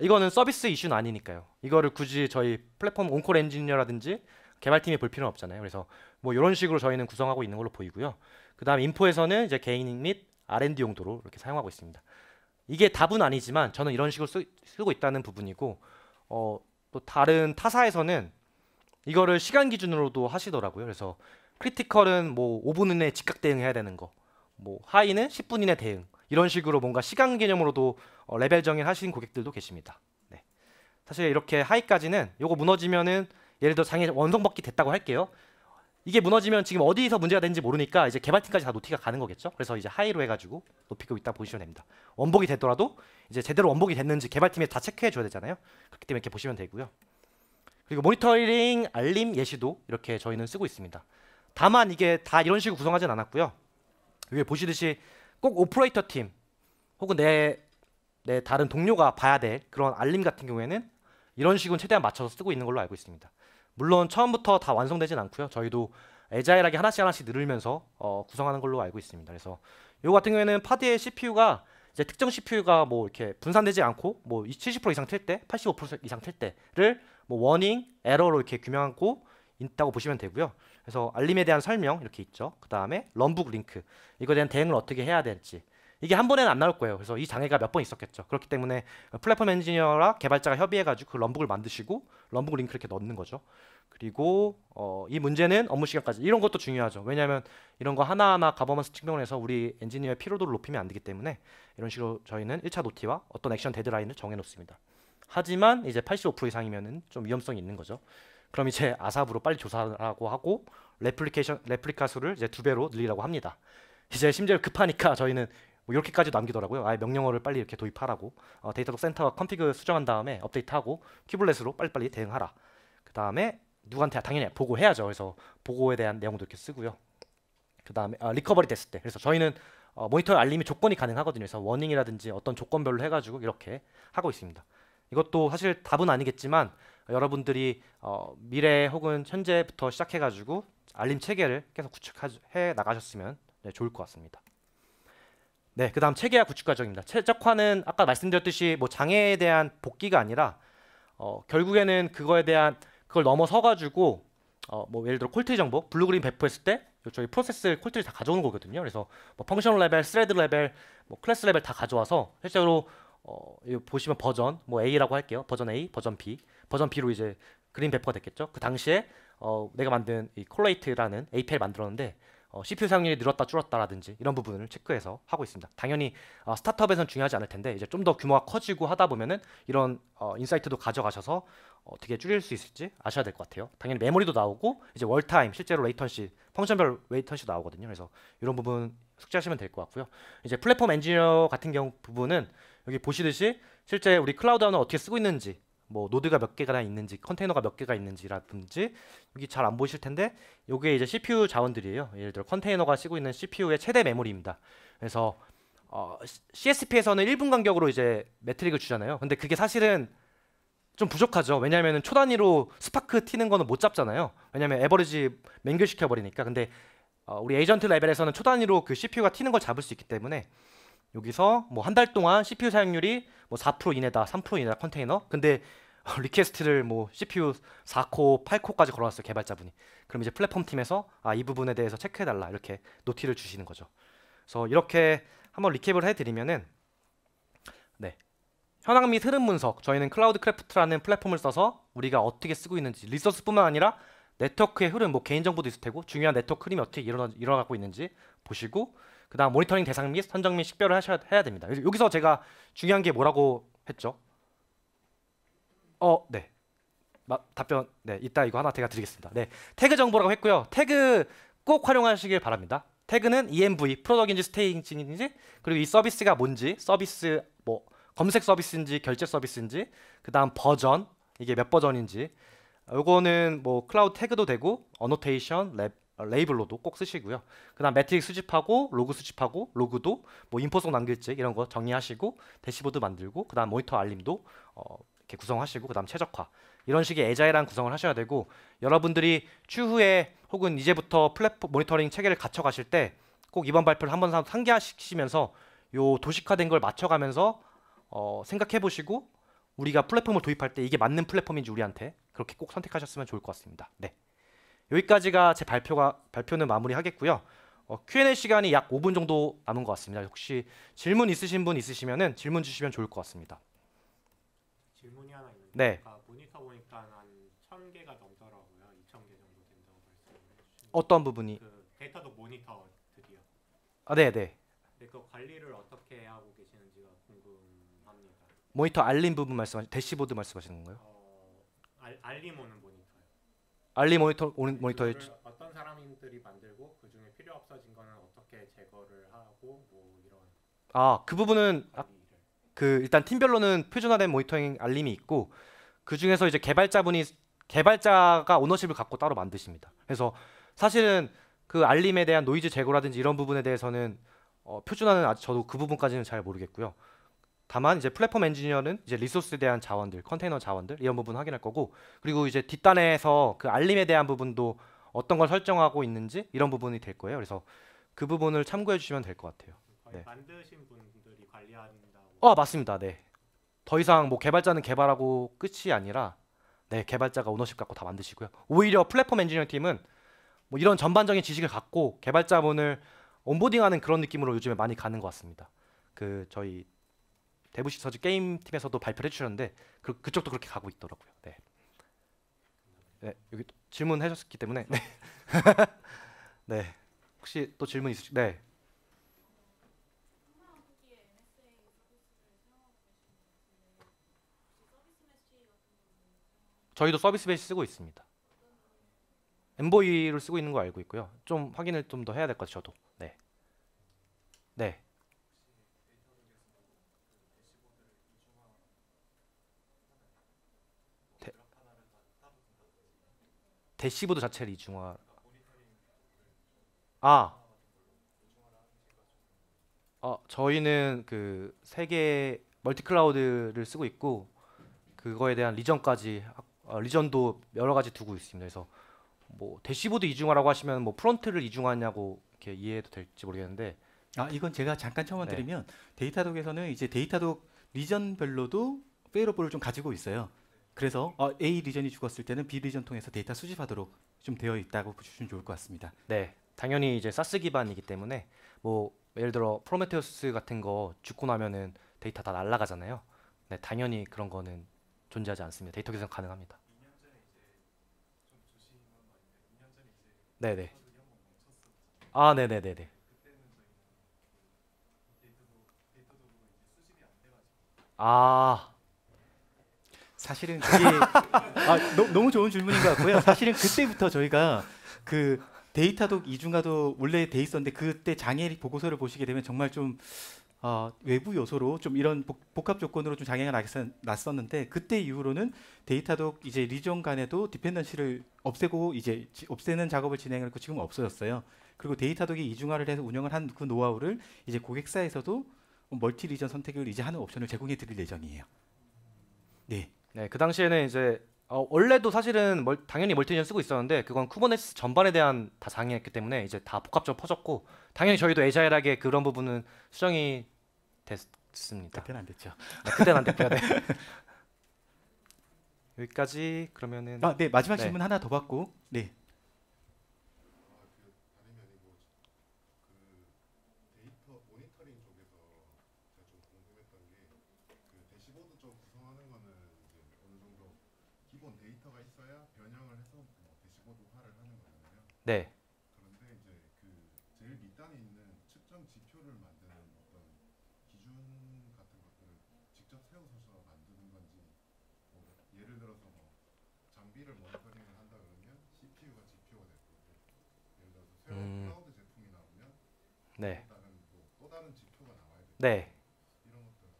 이거는 서비스 이슈는 아니니까요. 이거를 굳이 저희 플랫폼 온콜 엔지니어라든지 개발팀이 볼 필요는 없잖아요. 그래서 뭐 이런 식으로 저희는 구성하고 있는 걸로 보이고요. 그 다음 인포에서는 이제 개인 및 R&D 용도로 이렇게 사용하고 있습니다. 이게 답은 아니지만 저는 이런 식으로 쓰고 있다는 부분이고 또 다른 타사에서는 이거를 시간 기준으로도 하시더라고요. 그래서 크리티컬은 뭐 5분 이내에 즉각 대응해야 되는 거, 뭐 하이는 10분 이내 대응 이런 식으로 뭔가 시간 개념으로도 레벨 정의를 하신 고객들도 계십니다. 네. 사실 이렇게 하이까지는 요거 무너지면은 예를 들어 장애 원성복귀 됐다고 할게요. 이게 무너지면 지금 어디서 문제가 되는지 모르니까 이제 개발팀까지 다 노티가 가는 거겠죠. 그래서 이제 하이로 해가지고 높이고 있다 보시면 됩니다. 원복이 되더라도 이제 제대로 원복이 됐는지 개발팀에 다 체크해 줘야 되잖아요. 그렇기 때문에 이렇게 보시면 되고요. 그리고 모니터링 알림 예시도 이렇게 저희는 쓰고 있습니다. 다만 이게 다 이런 식으로 구성하진 않았고요. 위에 보시듯이 꼭 오퍼레이터 팀 혹은 내 다른 동료가 봐야 될 그런 알림 같은 경우에는 이런 식으로 최대한 맞춰서 쓰고 있는 걸로 알고 있습니다. 물론 처음부터 다 완성되진 않고요. 저희도 애자일하게 하나씩 늘리면서 구성하는 걸로 알고 있습니다. 그래서 이거 같은 경우에는 파드의 CPU가 이제 특정 CPU가 뭐 이렇게 분산되지 않고 뭐 70% 이상 틀 때, 85% 이상 틀 때를 뭐 워닝, 에러로 이렇게 규명하고 있다고 보시면 되고요. 그래서 알림에 대한 설명 이렇게 있죠. 그 다음에 럼북 링크 이거에 대한 대응을 어떻게 해야 될지 이게 한 번에는 안 나올 거예요. 그래서 이 장애가 몇 번 있었겠죠. 그렇기 때문에 플랫폼 엔지니어랑 개발자가 협의해가지고 그 럼북을 만드시고 럼북 링크 이렇게 넣는 거죠. 그리고 이 문제는 업무 시간까지 이런 것도 중요하죠. 왜냐하면 이런 거 하나하나 가버넌스 측면에서 우리 엔지니어의 피로도를 높이면 안 되기 때문에 이런 식으로 저희는 1차 노티와 어떤 액션 데드라인을 정해 놓습니다. 하지만 이제 85% 이상이면은 좀 위험성이 있는 거죠. 그럼 이제 아삽으로 빨리 조사하고 하고 레플리카 수를 이제 2배로 늘리라고 합니다. 이제 심지어 급하니까 저희는 뭐 이렇게까지 남기더라고요. 아예 명령어를 빨리 이렇게 도입하라고 데이터독 센터가 컨피그 수정한 다음에 업데이트하고 큐블렛으로 빨리빨리 대응하라. 그 다음에 누구한테 당연히 보고해야죠. 그래서 보고에 대한 내용도 이렇게 쓰고요. 그 다음에 리커버리 됐을 때 그래서 저희는 모니터 알림이 조건이 가능하거든요. 그래서 워닝이라든지 어떤 조건별로 해가지고 이렇게 하고 있습니다. 이것도 사실 답은 아니겠지만 여러분들이 미래 혹은 현재부터 시작해가지고 알림 체계를 계속 구축해 나가셨으면 좋을 것 같습니다. 네, 그 다음 체계화 구축 과정입니다. 최적화는 아까 말씀드렸듯이 뭐 장애에 대한 복귀가 아니라 결국에는 그걸 넘어서가지고 뭐 예를 들어 콜트리 정보, 블루그린 배포했을 때 저희 프로세스 콜트리 다 가져오는 거거든요. 그래서 뭐 펑션 레벨, 스레드 레벨, 뭐 클래스 레벨 다 가져와서 실제로 이거 보시면 버전 뭐 A라고 할게요. 버전 A, 버전 B, 버전 B로 이제 그린 배포가 됐겠죠. 그 당시에 내가 만든 이 콜레이트라는 API를 만들었는데 CPU 사용률이 늘었다 줄었다라든지 이런 부분을 체크해서 하고 있습니다. 당연히 스타트업에서는 중요하지 않을 텐데 이제 좀 더 규모가 커지고 하다 보면은 이런 인사이트도 가져가셔서 어떻게 줄일 수 있을지 아셔야 될 것 같아요. 당연히 메모리도 나오고 이제 월타임 실제로 레이턴시 펑션별 레이턴시도 나오거든요. 그래서 이런 부분 숙지하시면 될 것 같고요. 이제 플랫폼 엔지니어 같은 경우 부분은 여기 보시듯이 실제 우리 클라우드는 어떻게 쓰고 있는지 뭐 노드가 몇 개가 있는지 컨테이너가 몇 개가 있는지라든지 여기 잘 안 보이실 텐데 요게 이제 CPU 자원들이에요. 예를 들어 컨테이너가 쓰고 있는 CPU의 최대 메모리입니다. 그래서 CSP에서는 1분 간격으로 이제 매트릭을 주잖아요. 근데 그게 사실은 좀 부족하죠. 왜냐하면 초 단위로 스파크 튀는 거는 못 잡잖아요. 왜냐하면 에버리지 맹글시켜 버리니까. 근데 우리 에이전트 레벨에서는 초 단위로 그 CPU가 튀는 걸 잡을 수 있기 때문에 여기서 뭐 한 달 동안 CPU 사용률이 뭐 4% 이내다, 3% 이내다 컨테이너. 근데 리퀘스트를 뭐 CPU 4코, 8코까지 걸어놨어요 개발자분이. 그럼 이제 플랫폼 팀에서 이 부분에 대해서 체크해달라 이렇게 노티를 주시는 거죠. 그래서 이렇게 한번 리캡을 해드리면은 네. 현황 및 흐름 분석 저희는 클라우드 크래프트라는 플랫폼을 써서 우리가 어떻게 쓰고 있는지 리소스뿐만 아니라 네트워크의 흐름 뭐 개인정보도 있을 테고 중요한 네트워크 흐름이 어떻게 일어나고 있는지 보시고 그 다음 모니터링 대상 및 선정 및 식별을 해야 됩니다. 여기서 제가 중요한 게 뭐라고 했죠? 네. 답변 네 이따 이거 하나 제가 드리겠습니다. 네 태그 정보라고 했고요. 태그 꼭 활용하시길 바랍니다. 태그는 ENV 프로덕인지 스테이징인지 그리고 이 서비스가 뭔지 서비스 뭐 검색 서비스인지 결제 서비스인지 그 다음 버전 이게 몇 버전인지 요거는 뭐 클라우드 태그도 되고 어노테이션 레이블로도 꼭 쓰시고요. 그 다음 매트릭 수집하고 로그 수집하고 로그도 뭐 인포송 남길지 이런 거 정리하시고 대시보드 만들고 그 다음 모니터 알림도 이렇게 구성하시고 그 다음 최적화 이런 식의 애자일한 구성을 하셔야 되고 여러분들이 추후에 혹은 이제부터 플랫폼 모니터링 체계를 갖춰가실 때 꼭 이번 발표를 한번 상기하시면서 요 도식화된 걸 맞춰가면서 생각해 보시고 우리가 플랫폼을 도입할 때 이게 맞는 플랫폼인지 우리한테 그렇게 꼭 선택하셨으면 좋을 것 같습니다. 네. 여기까지가 제 발표는 마무리하겠고요. Q&A 시간이 약 5분 정도 남은 것 같습니다. 혹시 질문 있으신 분 있으시면은 질문 주시면 좋을 것 같습니다. 질문이 하나 있는데 네. 아까 모니터 보니까 한 1000개가 넘더라고요. 2000개 정도 된다고 말씀해 주시는 어떤 부분이? 그 데이터독 모니터들이요. 네. 근데 그 관리를 어떻게 하고 계시는지가 궁금합니다. 모니터 알림 부분 대시보드 말씀하시는 건가요? 알림 오는 모니터요. 알림 모니터의 어떤 사람이 컴포넌트들이 만들고 그 중에 필요 없어진 거는 어떻게 제거를 하고 뭐 이런 그 부분은 관리를. 일단 팀별로는 표준화된 모니터링 알림이 있고 그 중에서 이제 개발자가 오너십을 갖고 따로 만드십니다. 그래서 사실은 그 알림에 대한 노이즈 제거라든지 이런 부분에 대해서는 표준화는 아직 저도 그 부분까지는 잘 모르겠고요. 다만 이제 플랫폼 엔지니어는 이제 리소스에 대한 자원들, 컨테이너 자원들 이런 부분 확인할 거고, 그리고 이제 뒷단에서 그 알림에 대한 부분도 어떤 걸 설정하고 있는지 이런 부분이 될 거예요. 그래서 그 부분을 참고해 주시면 될 것 같아요. 거의 네. 만드신 분들이 관리한다고. 맞습니다. 네. 더 이상 뭐 개발자는 개발하고 끝이 아니라 개발자가 오너십 갖고 다 만드시고요. 오히려 플랫폼 엔지니어 팀은 뭐 이런 전반적인 지식을 갖고 개발자분을 온보딩하는 그런 느낌으로 요즘에 많이 가는 것 같습니다. 저희 대부시 서지 게임 팀에서도 발표를 해주셨는데 그쪽도 그렇게 가고 있더라고요. 네. 네, 여기 질문하셨기 때문에 네. 네. 혹시 또 질문 있으시? 네. 저희도 서비스 메시 쓰고 있습니다. 엠보이를 쓰고 있는 거 알고 있고요. 좀 확인을 좀 더 해야 될 것 같아요. 저도. 네. 네. 대, 대시보드 자체를 이중화. 저희는 그 세 개 멀티 클라우드를 쓰고 있고 그거에 대한 리전까지 리전도 여러 가지 두고 있습니다. 그래서 뭐 대시보드 이중화라고 하시면 뭐 프론트를 이중화냐고 이렇게 이해해도 될지 모르겠는데 이건 제가 잠깐 첨언 네. 드리면 데이터독에서는 이제 데이터독 리전별로도 페이로볼을 좀 가지고 있어요. 그래서 A 리전이 죽었을 때는 B 리전 통해서 데이터 수집하도록 좀 되어 있다고 보시면 좋을 것 같습니다. 네, 당연히 이제 사스 기반이기 때문에 뭐 예를 들어 프로메테우스 같은 거 죽고 나면은 데이터 다 날아가잖아요. 네, 당연히 그런 거는 존재하지 않습니다. 데이터 계산 가능합니다. 네네. 네네네네. 사실은 그게 너무 좋은 질문인 것 같고요. 사실은 그때부터 저희가 그 데이터독 이중화도 원래 돼 있었는데 그때 장애 보고서를 보시게 되면 정말 좀 외부 요소로 좀 이런 복합 조건으로 좀 장애가 났었는데 그때 이후로는 데이터독 이제 리전 간에도 디펜던시를 없애고 이제 없애는 작업을 진행했고 지금 없어졌어요. 그리고 데이터독이 이중화를 해서 운영을 한 그 노하우를 이제 고객사에서도 멀티 리전 선택을 이제 하는 옵션을 제공해 드릴 예정이에요. 네. 네, 그 당시에는 이제 원래도 사실은 당연히 멀티리전 쓰고 있었는데 그건 쿠버네티스 전반에 대한 다 장애였기 때문에 이제 다 복합적으로 퍼졌고 당연히 저희도 애자일하게 그런 부분은 수정이 됐습니다. 그때는 안 됐죠. 네, 그때는 안 됐고요. 네. 여기까지 그러면은 네, 마지막 네. 질문 하나 더 받고 네. 데이터 모니터링 쪽에서 제가 좀 궁금했던 게 대시보드 쪽 구성하는 거는 이제 어느 정도 기본 데이터가 있어야 변형을 해서 뭐 대시보드화를 하는 거잖아요. 네. 그런데 이제 제일 밑단에 있는 측정 지표를 만드는 어떤 기준 같은 것들을 직접 세우셔서 만드는 건지 뭐 예를 들어서 뭐 장비를 모니터링을 한다 그러면 CPU가 GPU가 될 거고 예를 들어서 새로운 클라우드 제품이 나오면 네. 또 다른 지표가 나와야 되고 네. 이런 것들은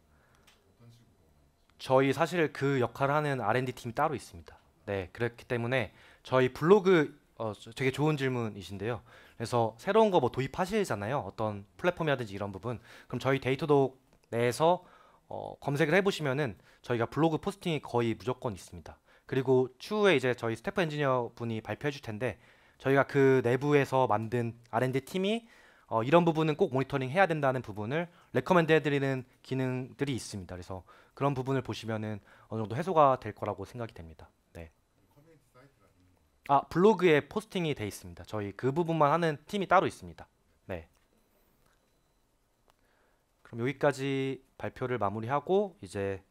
어떤 식으로 만드시나요? 저희 사실 그 역할을 하는 R&D 팀이 따로 있습니다. 네, 그렇기 때문에 저희 블로그 되게 좋은 질문이신데요. 그래서 새로운 거 뭐 도입하시잖아요. 어떤 플랫폼이라든지 이런 부분. 그럼 저희 데이터독 내에서 검색을 해보시면은 저희가 블로그 포스팅이 거의 무조건 있습니다. 그리고 추후에 이제 저희 스태프 엔지니어 분이 발표해 줄 텐데 저희가 그 내부에서 만든 R&D 팀이 이런 부분은 꼭 모니터링 해야 된다는 부분을 레커멘드 해드리는 기능들이 있습니다. 그래서 그런 부분을 보시면은 어느 정도 해소가 될 거라고 생각이 됩니다. 네. 커뮤니티 사이트가 있는 거 블로그에 포스팅이 돼 있습니다. 저희 그 부분만 하는 팀이 따로 있습니다. 네. 그럼 여기까지 발표를 마무리하고 이제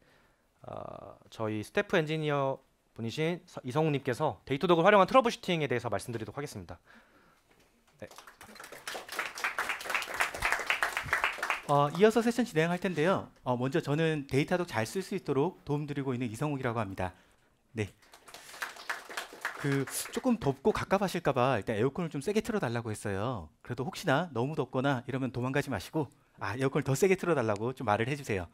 저희 스태프 엔지니어 분이신 이성우님께서 데이터독을 활용한 트러블 슈팅에 대해서 말씀드리도록 하겠습니다. 네. 이어서 세션 진행할 텐데요. 먼저 저는 데이터독 잘 쓸 수 있도록 도움드리고 있는 이성욱이라고 합니다. 네. 그 조금 덥고 갑갑하실까봐 일단 에어컨을 좀 세게 틀어달라고 했어요. 그래도 혹시나 너무 덥거나 이러면 도망가지 마시고 에어컨을 더 세게 틀어달라고 좀 말을 해주세요.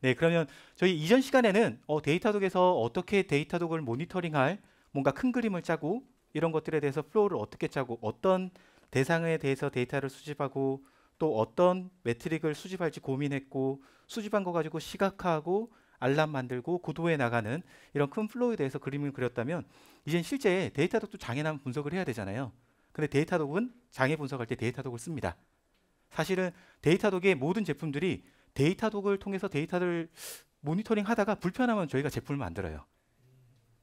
네, 그러면 저희 이전 시간에는 데이터독에서 어떻게 데이터독을 모니터링할 뭔가 큰 그림을 짜고 이런 것들에 대해서 플로우를 어떻게 짜고 어떤 대상에 대해서 데이터를 수집하고 또 어떤 매트릭을 수집할지 고민했고 수집한 거 가지고 시각화하고 알람 만들고 고도에 나가는 이런 큰 플로우에 대해서 그림을 그렸다면 이젠 실제 데이터독도 장애남 분석을 해야 되잖아요. 근데 데이터독은 장애 분석할 때 데이터독을 씁니다. 사실은 데이터독의 모든 제품들이 데이터독을 통해서 데이터를 모니터링 하다가 불편하면 저희가 제품을 만들어요.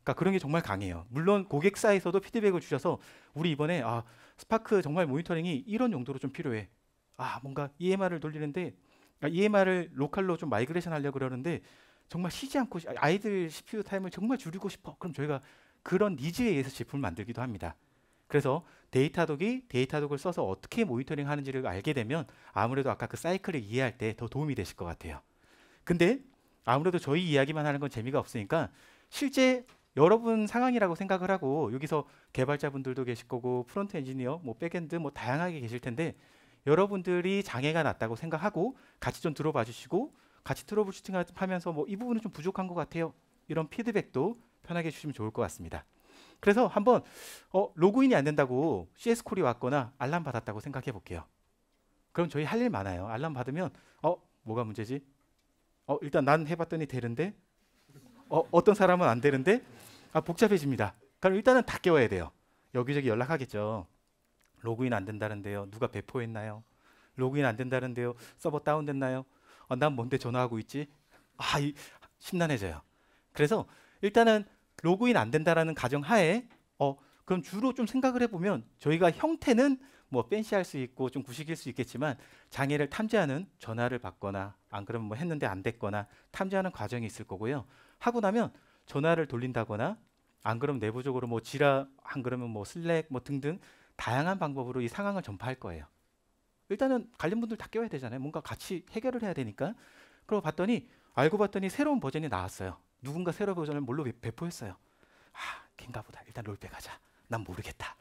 그러니까 그런 게 정말 강해요. 물론 고객사에서도 피드백을 주셔서 우리 이번에 스파크 정말 모니터링이 이런 용도로 좀 필요해. 뭔가 EMR을 돌리는데 EMR을 로컬로 좀 마이그레이션 하려고 그러는데 정말 쉬지 않고 아이들 CPU 타임을 정말 줄이고 싶어. 그럼 저희가 그런 니즈에 의해서 제품을 만들기도 합니다. 그래서 데이터독이 데이터독을 써서 어떻게 모니터링 하는지를 알게 되면 아무래도 아까 그 사이클을 이해할 때 더 도움이 되실 것 같아요. 근데 아무래도 저희 이야기만 하는 건 재미가 없으니까 실제 여러분 상황이라고 생각을 하고 여기서 개발자분들도 계실 거고 프론트 엔지니어, 뭐 백엔드 뭐 다양하게 계실 텐데 여러분들이 장애가 났다고 생각하고 같이 좀 들어봐 주시고 같이 트러블 슈팅하면서 뭐 이 부분은 좀 부족한 것 같아요. 이런 피드백도 편하게 주시면 좋을 것 같습니다. 그래서 한번 로그인이 안 된다고 CS 콜이 왔거나 알람 받았다고 생각해 볼게요. 그럼 저희 할 일 많아요. 알람 받으면 뭐가 문제지? 일단 난 해봤더니 되는데 어떤 사람은 안 되는데 복잡해집니다. 그럼 일단은 다 깨워야 돼요. 여기저기 연락하겠죠. 로그인 안 된다는데요. 누가 배포했나요? 로그인 안 된다는데요. 서버 다운됐나요? 난 뭔데 전화하고 있지? 심란해져요. 그래서 일단은 로그인 안 된다라는 가정하에 그럼 주로 좀 생각을 해보면 저희가 형태는 뭐 팬시할 수 있고 좀 구식일 수 있겠지만 장애를 탐지하는 전화를 받거나 안 그러면 뭐 했는데 안 됐거나 탐지하는 과정이 있을 거고요. 하고 나면 전화를 돌린다거나 안 그러면 내부적으로 뭐 지라 안 그러면 뭐 슬랙 뭐 등등 다양한 방법으로 이 상황을 전파할 거예요. 일단은 관련 분들 다 껴야 되잖아요. 뭔가 같이 해결을 해야 되니까. 그러고 알고 봤더니 새로운 버전이 나왔어요. 누군가 새로운 버전을 뭘로 배포했어요. 걔인가 보다. 일단 롤백 하자. 난 모르겠다.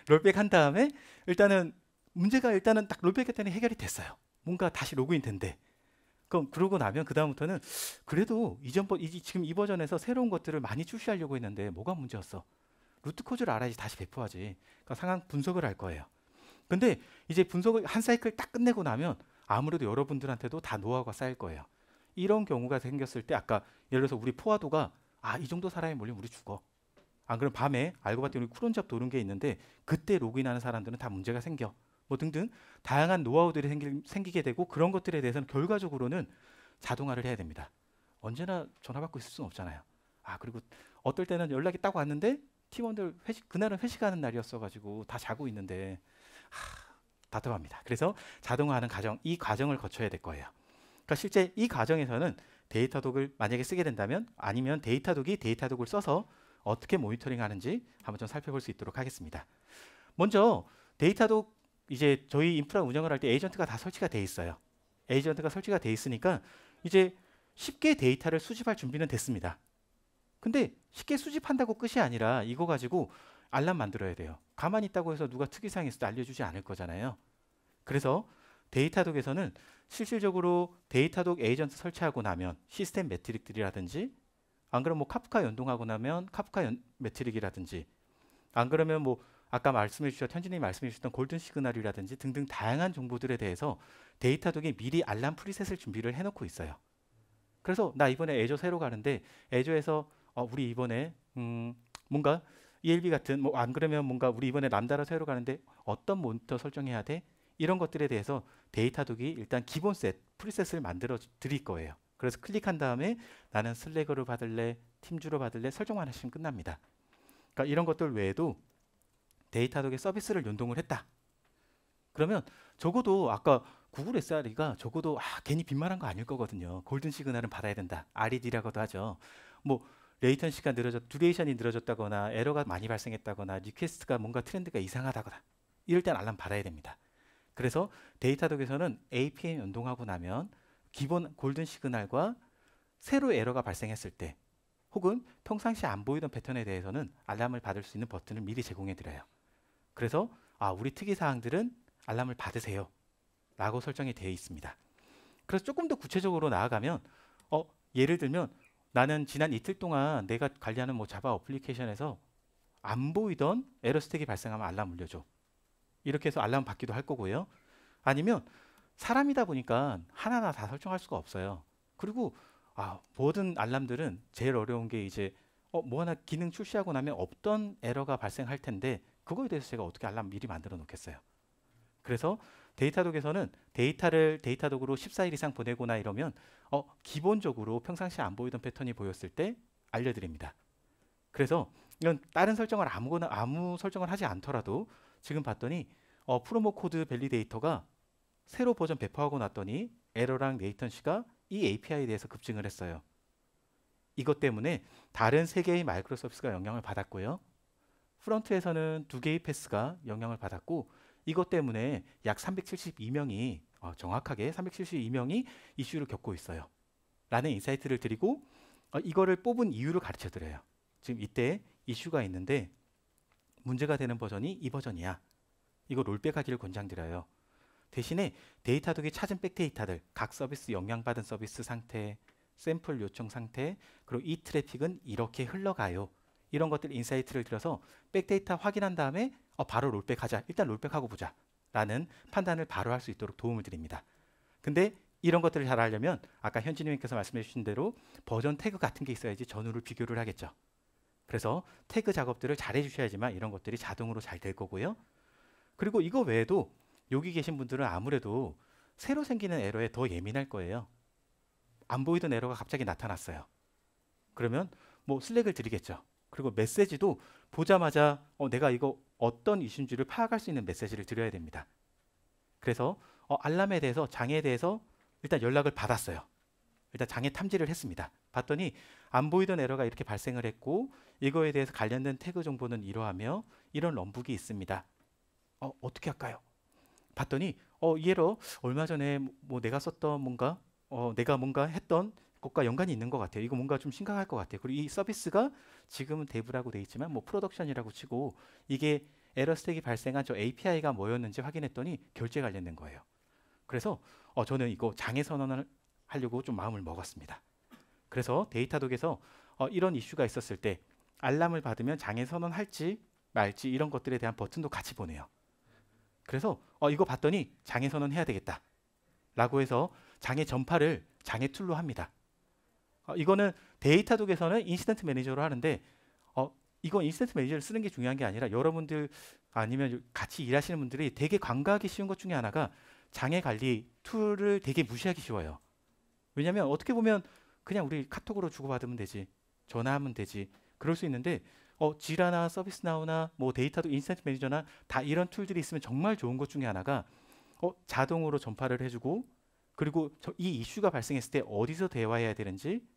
롤백 한 다음에 일단은 문제가 딱 롤백 했더니 해결이 됐어요. 뭔가 다시 로그인 된대. 그럼 그러고 나면 그 다음부터는 그래도 지금 이 버전에서 새로운 것들을 많이 출시하려고 했는데 뭐가 문제였어? 루트 코즈를 알아야지 다시 배포하지. 그러니까 상황 분석을 할 거예요. 근데 이제 분석을 한 사이클 딱 끝내고 나면 아무래도 여러분들한테도 다 노하우가 쌓일 거예요. 이런 경우가 생겼을 때 아까 예를 들어서 우리 포화도가 이 정도 사람이 몰리면 우리 죽어. 안 그럼 밤에 알고 봤더니 쿠론잡 도는 게 있는데 그때 로그인하는 사람들은 다 문제가 생겨. 뭐 등등 다양한 노하우들이 생기게 되고 그런 것들에 대해서는 결과적으로는 자동화를 해야 됩니다. 언제나 전화 받고 있을 수는 없잖아요. 그리고 어떨 때는 연락이 딱 왔는데 팀원들 그날은 회식하는 날이었어가지고 다 자고 있는데 답답합니다. 그래서 자동화하는 과정, 이 과정을 거쳐야 될 거예요. 그러니까 실제 이 과정에서는 데이터독을 만약에 쓰게 된다면 아니면 데이터독이 데이터독을 써서 어떻게 모니터링 하는지 한번 좀 살펴볼 수 있도록 하겠습니다. 먼저 데이터독 이제 저희 인프라 운영을 할 때 에이전트가 다 설치가 돼 있어요. 에이전트가 설치가 돼 있으니까 이제 쉽게 데이터를 수집할 준비는 됐습니다. 근데 쉽게 수집한다고 끝이 아니라 이거 가지고 알람 만들어야 돼요. 가만히 있다고 해서 누가 특이사항이 있을 때 알려주지 않을 거잖아요. 그래서 데이터독에서는 실질적으로 데이터독 에이전트 설치하고 나면 시스템 매트릭들이라든지 안 그러면 뭐 카프카 연동하고 나면 카프카 매트릭이라든지 안 그러면 뭐 아까 현진님이 말씀해 주셨던 골든 시그널이라든지 등등 다양한 정보들에 대해서 데이터독이 미리 알람 프리셋을 준비를 해놓고 있어요. 그래서 나 이번에 애저 새로 가는데 애저에서 우리 이번에 뭔가 ELB 같은 뭐 안 그러면 뭔가 우리 이번에 람다로 새로 가는데 어떤 모니터 설정해야 돼? 이런 것들에 대해서 데이터독이 일단 기본 프리셋을 만들어 드릴 거예요. 그래서 클릭한 다음에 나는 슬랙으로 받을래, 팀주로 받을래 설정만 하시면 끝납니다. 그러니까 이런 것들 외에도 데이터독의 서비스를 연동을 했다. 그러면 적어도 아까 구글 SRE가 적어도 괜히 빈말한 거 아닐 거거든요. 골든 시그널은 받아야 된다. RED라고도 하죠. 뭐 레이턴시가 듀레이션이 늘어졌다거나 에러가 많이 발생했다거나 리퀘스트가 뭔가 트렌드가 이상하다거나 이럴 땐 알람 받아야 됩니다. 그래서 데이터독에서는 APM 연동하고 나면 기본 골든 시그널과 새로 에러가 발생했을 때 혹은 평상시 안 보이던 패턴에 대해서는 알람을 받을 수 있는 버튼을 미리 제공해 드려요. 그래서 우리 특이사항들은 알람을 받으세요 라고 설정이 되어 있습니다. 그래서 조금 더 구체적으로 나아가면 예를 들면 나는 지난 이틀 동안 내가 관리하는 자바 어플리케이션에서 안 보이던 에러 스택이 발생하면 알람 울려줘. 이렇게 해서 알람 받기도 할 거고요. 아니면 사람이다 보니까 하나하나 다 설정할 수가 없어요. 그리고 모든 알람들은 제일 어려운 게 이제 뭐 하나 기능 출시하고 나면 없던 에러가 발생할 텐데 그거에 대해서 제가 어떻게 알람 미리 만들어 놓겠어요. 그래서 데이터독에서는 데이터를 데이터독으로 14일 이상 보내거나 이러면 기본적으로 평상시에 안 보이던 패턴이 보였을 때 알려드립니다. 그래서 이건 다른 설정을 아무 설정을 하지 않더라도 지금 봤더니 프로모 코드 밸리데이터가 새로 버전 배포하고 났더니 에러랑 레이턴시가 이 API에 대해서 급증을 했어요. 이것 때문에 다른 3개의 마이크로 서비스가 영향을 받았고요. 프론트에서는 2개의 패스가 영향을 받았고 이것 때문에 약 372명이 정확하게 372명이 이슈를 겪고 있어요. 라는 인사이트를 드리고 이거를 뽑은 이유를 가르쳐 드려요. 지금 이때 이슈가 있는데 문제가 되는 버전이 이 버전이야. 이거 롤백하기를 권장드려요. 대신에 데이터독이 찾은 백데이터들, 각 서비스 영향받은 서비스 상태, 샘플 요청 상태, 그리고 이 트래픽은 이렇게 흘러가요. 이런 것들 인사이트를 들여서 백데이터 확인한 다음에 바로 롤백하자. 일단 롤백하고 보자. 라는 판단을 바로 할 수 있도록 도움을 드립니다. 근데 이런 것들을 잘 하려면 아까 현진님께서 말씀해 주신 대로 버전 태그 같은 게 있어야지 전후를 비교를 하겠죠. 그래서 태그 작업들을 잘 해주셔야지만 이런 것들이 자동으로 잘 될 거고요. 그리고 이거 외에도 여기 계신 분들은 아무래도 새로 생기는 에러에 더 예민할 거예요. 안 보이던 에러가 갑자기 나타났어요. 그러면 슬랙을 드리겠죠. 그리고 메시지도 보자마자 내가 이거 어떤 이슈인지를 파악할 수 있는 메시지를 드려야 됩니다. 그래서 알람에 대해서 장애에 대해서 일단 연락을 받았어요. 일단 장애 탐지를 했습니다. 봤더니 안 보이던 에러가 이렇게 발생을 했고 이거에 대해서 관련된 태그 정보는 이러하며 이런 럼북이 있습니다. 어떻게 할까요? 봤더니 이 에러 얼마 전에 내가 썼던 내가 뭔가 했던 것과 연관이 있는 것 같아요. 이거 뭔가 좀 심각할 것 같아요. 그리고 이 서비스가 지금은 데브라고 돼 있지만 프로덕션이라고 치고 이게 에러 스택이 발생한 저 API가 뭐였는지 확인했더니 결제 관련된 거예요. 그래서 저는 이거 장애 선언을 하려고 좀 마음을 먹었습니다. 그래서 데이터독에서 이런 이슈가 있었을 때 알람을 받으면 장애 선언할지 말지 이런 것들에 대한 버튼도 같이 보내요. 그래서 이거 봤더니 장애 선언해야 되겠다 라고 해서 장애 전파를 장애 툴로 합니다. 이거는 데이터독에서는 인시던트 매니저로 하는데 이거 인시던트 매니저를 쓰는 게 중요한 게 아니라 여러분들 아니면 같이 일하시는 분들이 되게 간과하기 쉬운 것 중에 하나가 장애 관리 툴을 되게 무시하기 쉬워요. 왜냐하면 어떻게 보면 그냥 우리 카톡으로 주고받으면 되지, 전화하면 되지, 그럴 수 있는데 지라나 서비스나우나 데이터독 인시던트 매니저나 다 이런 툴들이 있으면 정말 좋은 것 중에 하나가 자동으로 전파를 해주고 그리고 이 이슈가 발생했을 때 어디서 대화해야 되는지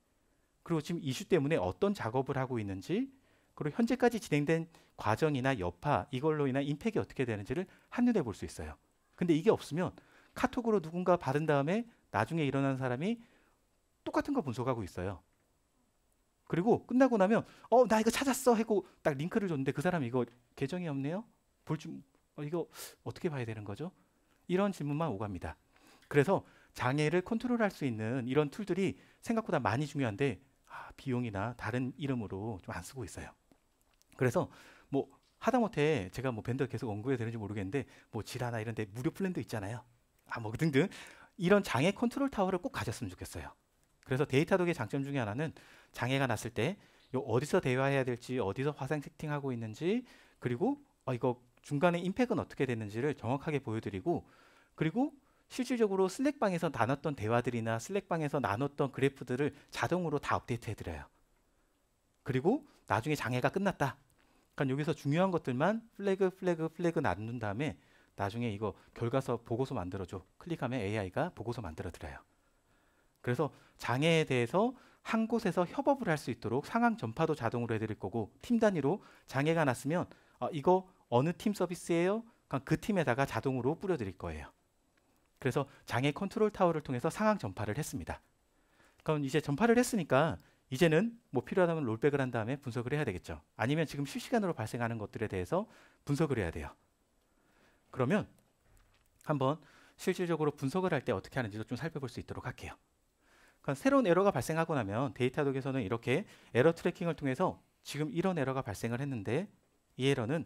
그리고 지금 이슈 때문에 어떤 작업을 하고 있는지 그리고 현재까지 진행된 과정이나 여파 이걸로 인한 임팩이 어떻게 되는지를 한눈에 볼 수 있어요. 근데 이게 없으면 카톡으로 누군가 받은 다음에 나중에 일어나는 사람이 똑같은 거 분석하고 있어요. 그리고 끝나고 나면 나 이거 찾았어 하고 딱 링크를 줬는데 그 사람이 이거 계정이 없네요? 이거 어떻게 봐야 되는 거죠? 이런 질문만 오갑니다. 그래서 장애를 컨트롤할 수 있는 이런 툴들이 생각보다 많이 중요한데 비용이나 다른 이름으로 좀 안 쓰고 있어요. 그래서 하다못해 제가 밴더 계속 언급해야 되는지 모르겠는데 지라나 이런 데 무료 플랜도 있잖아요. 등등 이런 장애 컨트롤 타워를 꼭 가졌으면 좋겠어요. 그래서 데이터독의 장점 중에 하나는 장애가 났을 때 어디서 대화해야 될지 어디서 화상 세팅하고 있는지 그리고 이거 중간에 임팩은 어떻게 됐는지를 정확하게 보여드리고 그리고 실질적으로 슬랙방에서 나눴던 대화들이나 슬랙방에서 나눴던 그래프들을 자동으로 다 업데이트 해드려요. 그리고 나중에 장애가 끝났다. 그러니까 여기서 중요한 것들만 플래그 나눈 다음에 나중에 이거 결과서 보고서 만들어줘. 클릭하면 AI가 보고서 만들어드려요. 그래서 장애에 대해서 한 곳에서 협업을 할 수 있도록 상황 전파도 자동으로 해드릴 거고 팀 단위로 장애가 났으면 이거 어느 팀 서비스예요? 그 팀에다가 자동으로 뿌려드릴 거예요. 그래서 장애 컨트롤 타워를 통해서 상황 전파를 했습니다. 그럼 이제 전파를 했으니까 이제는 뭐 필요하다면 롤백을 한 다음에 분석을 해야 되겠죠. 아니면 지금 실시간으로 발생하는 것들에 대해서 분석을 해야 돼요. 그러면 한번 실질적으로 분석을 할 때 어떻게 하는지도 좀 살펴볼 수 있도록 할게요. 그러니까 새로운 에러가 발생하고 나면 데이터독에서는 이렇게 에러 트래킹을 통해서 지금 이런 에러가 발생을 했는데 이 에러는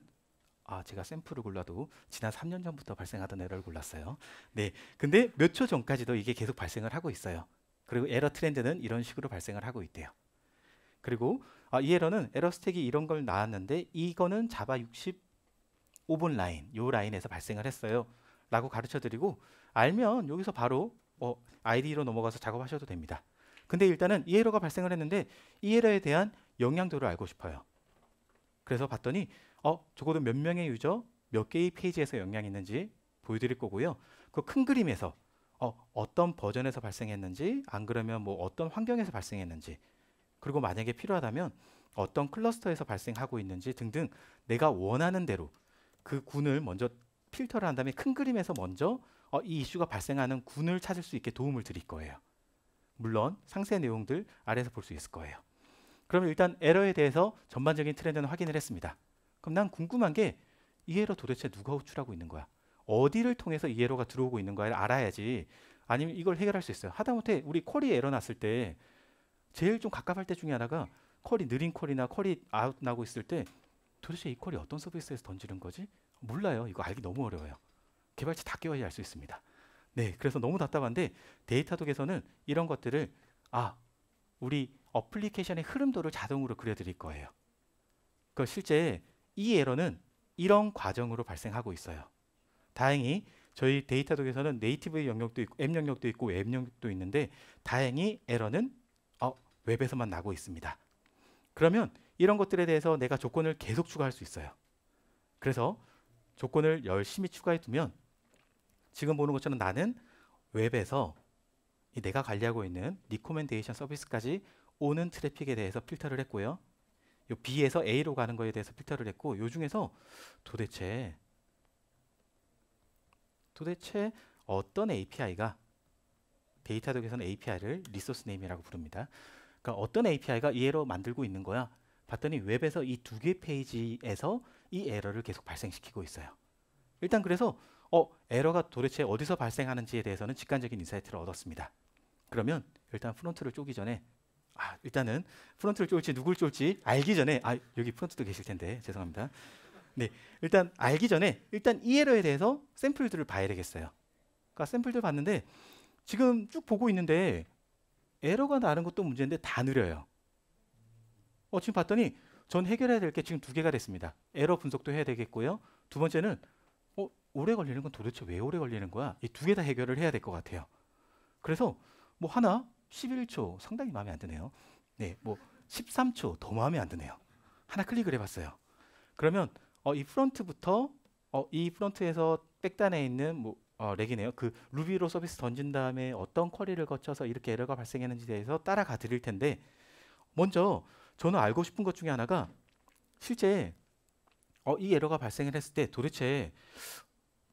제가 샘플을 골라도 지난 3년 전부터 발생하던 에러를 골랐어요. 네, 근데 몇 초 전까지도 이게 계속 발생을 하고 있어요. 그리고 에러 트렌드는 이런 식으로 발생을 하고 있대요. 그리고 이 에러는 에러 스택이 이런 걸 나왔는데 이거는 자바 65번 라인, 요 라인에서 발생을 했어요. 라고 가르쳐 드리고 알면 여기서 바로 IDE로 넘어가서 작업하셔도 됩니다. 근데 일단은 이 에러가 발생을 했는데 이 에러에 대한 영향도를 알고 싶어요. 그래서 봤더니 적어도 몇 명의 유저, 몇 개의 페이지에서 영향이 있는지 보여드릴 거고요. 그 큰 그림에서 어떤 버전에서 발생했는지, 안 그러면 뭐 어떤 환경에서 발생했는지, 그리고 만약에 필요하다면 어떤 클러스터에서 발생하고 있는지 등등 내가 원하는 대로 그 군을 먼저 필터를 한 다음에 큰 그림에서 먼저 이 이슈가 발생하는 군을 찾을 수 있게 도움을 드릴 거예요. 물론 상세 내용들 아래에서 볼 수 있을 거예요. 그러면 일단 에러에 대해서 전반적인 트렌드는 확인을 했습니다. 그럼 난 궁금한 게 이 에러 도대체 누가 호출하고 있는 거야? 어디를 통해서 이 에러가 들어오고 있는 거를 알아야지. 아니면 이걸 해결할 수 있어요. 하다못해 우리 쿼리 에러 났을 때 제일 좀 갑갑할 때 중에 하나가 쿼리 느린 쿼리나 쿼리 아웃 나고 있을 때 도대체 이 쿼리 어떤 서비스에서 던지는 거지? 몰라요. 이거 알기 너무 어려워요. 개발자 다 깨워야 알 수 있습니다. 네, 그래서 너무 답답한데 데이터독에서는 이런 것들을 우리 어플리케이션의 흐름도를 자동으로 그려드릴 거예요. 그 실제 이 에러는 이런 과정으로 발생하고 있어요. 다행히 저희 데이터독에서는 네이티브 영역도 있고 앱 영역도 있고 웹 영역도 있는데 다행히 에러는 웹에서만 나고 있습니다. 그러면 이런 것들에 대해서 내가 조건을 계속 추가할 수 있어요. 그래서 조건을 열심히 추가해 두면 지금 보는 것처럼 나는 웹에서 내가 관리하고 있는 리코멘데이션 서비스까지 오는 트래픽에 대해서 필터를 했고요. 요 B에서 A로 가는 거에 대해서 필터를 했고 요 중에서 도대체 어떤 API가 데이터독에서는 API를 리소스 네임이라고 부릅니다. 그러니까 어떤 API가 이 에러 만들고 있는 거야? 봤더니 웹에서 이 두 개 페이지에서 이 에러를 계속 발생시키고 있어요. 일단 그래서 에러가 도대체 어디서 발생하는지에 대해서는 직관적인 인사이트를 얻었습니다. 그러면 일단 프론트를 쪼기 전에 일단은 프론트를 쫄지 누굴 쫄지 알기 전에 여기 프론트도 계실 텐데 죄송합니다. 네, 일단 알기 전에 일단 이 에러에 대해서 샘플들을 봐야 되겠어요. 그러니까 샘플들 봤는데 지금 쭉 보고 있는데 에러가 나는 것도 문제인데 다 느려요. 지금 봤더니 전 해결해야 될 게 지금 두 개가 됐습니다. 에러 분석도 해야 되겠고요. 두 번째는 오래 걸리는 건 도대체 왜 오래 걸리는 거야? 이 두 개 다 해결을 해야 될 것 같아요. 그래서 뭐 하나 11초 상당히 마음에 안 드네요. 네, 뭐 13초 더 마음에 안 드네요. 하나 클릭을 해봤어요. 그러면 이 프론트부터 이 프론트에서 백단에 있는 렉이네요. 그 루비로 서비스 던진 다음에 어떤 쿼리를 거쳐서 이렇게 에러가 발생했는지에 대해서 따라가 드릴 텐데 먼저 저는 알고 싶은 것 중에 하나가 실제 이 에러가 발생을 했을 때 도대체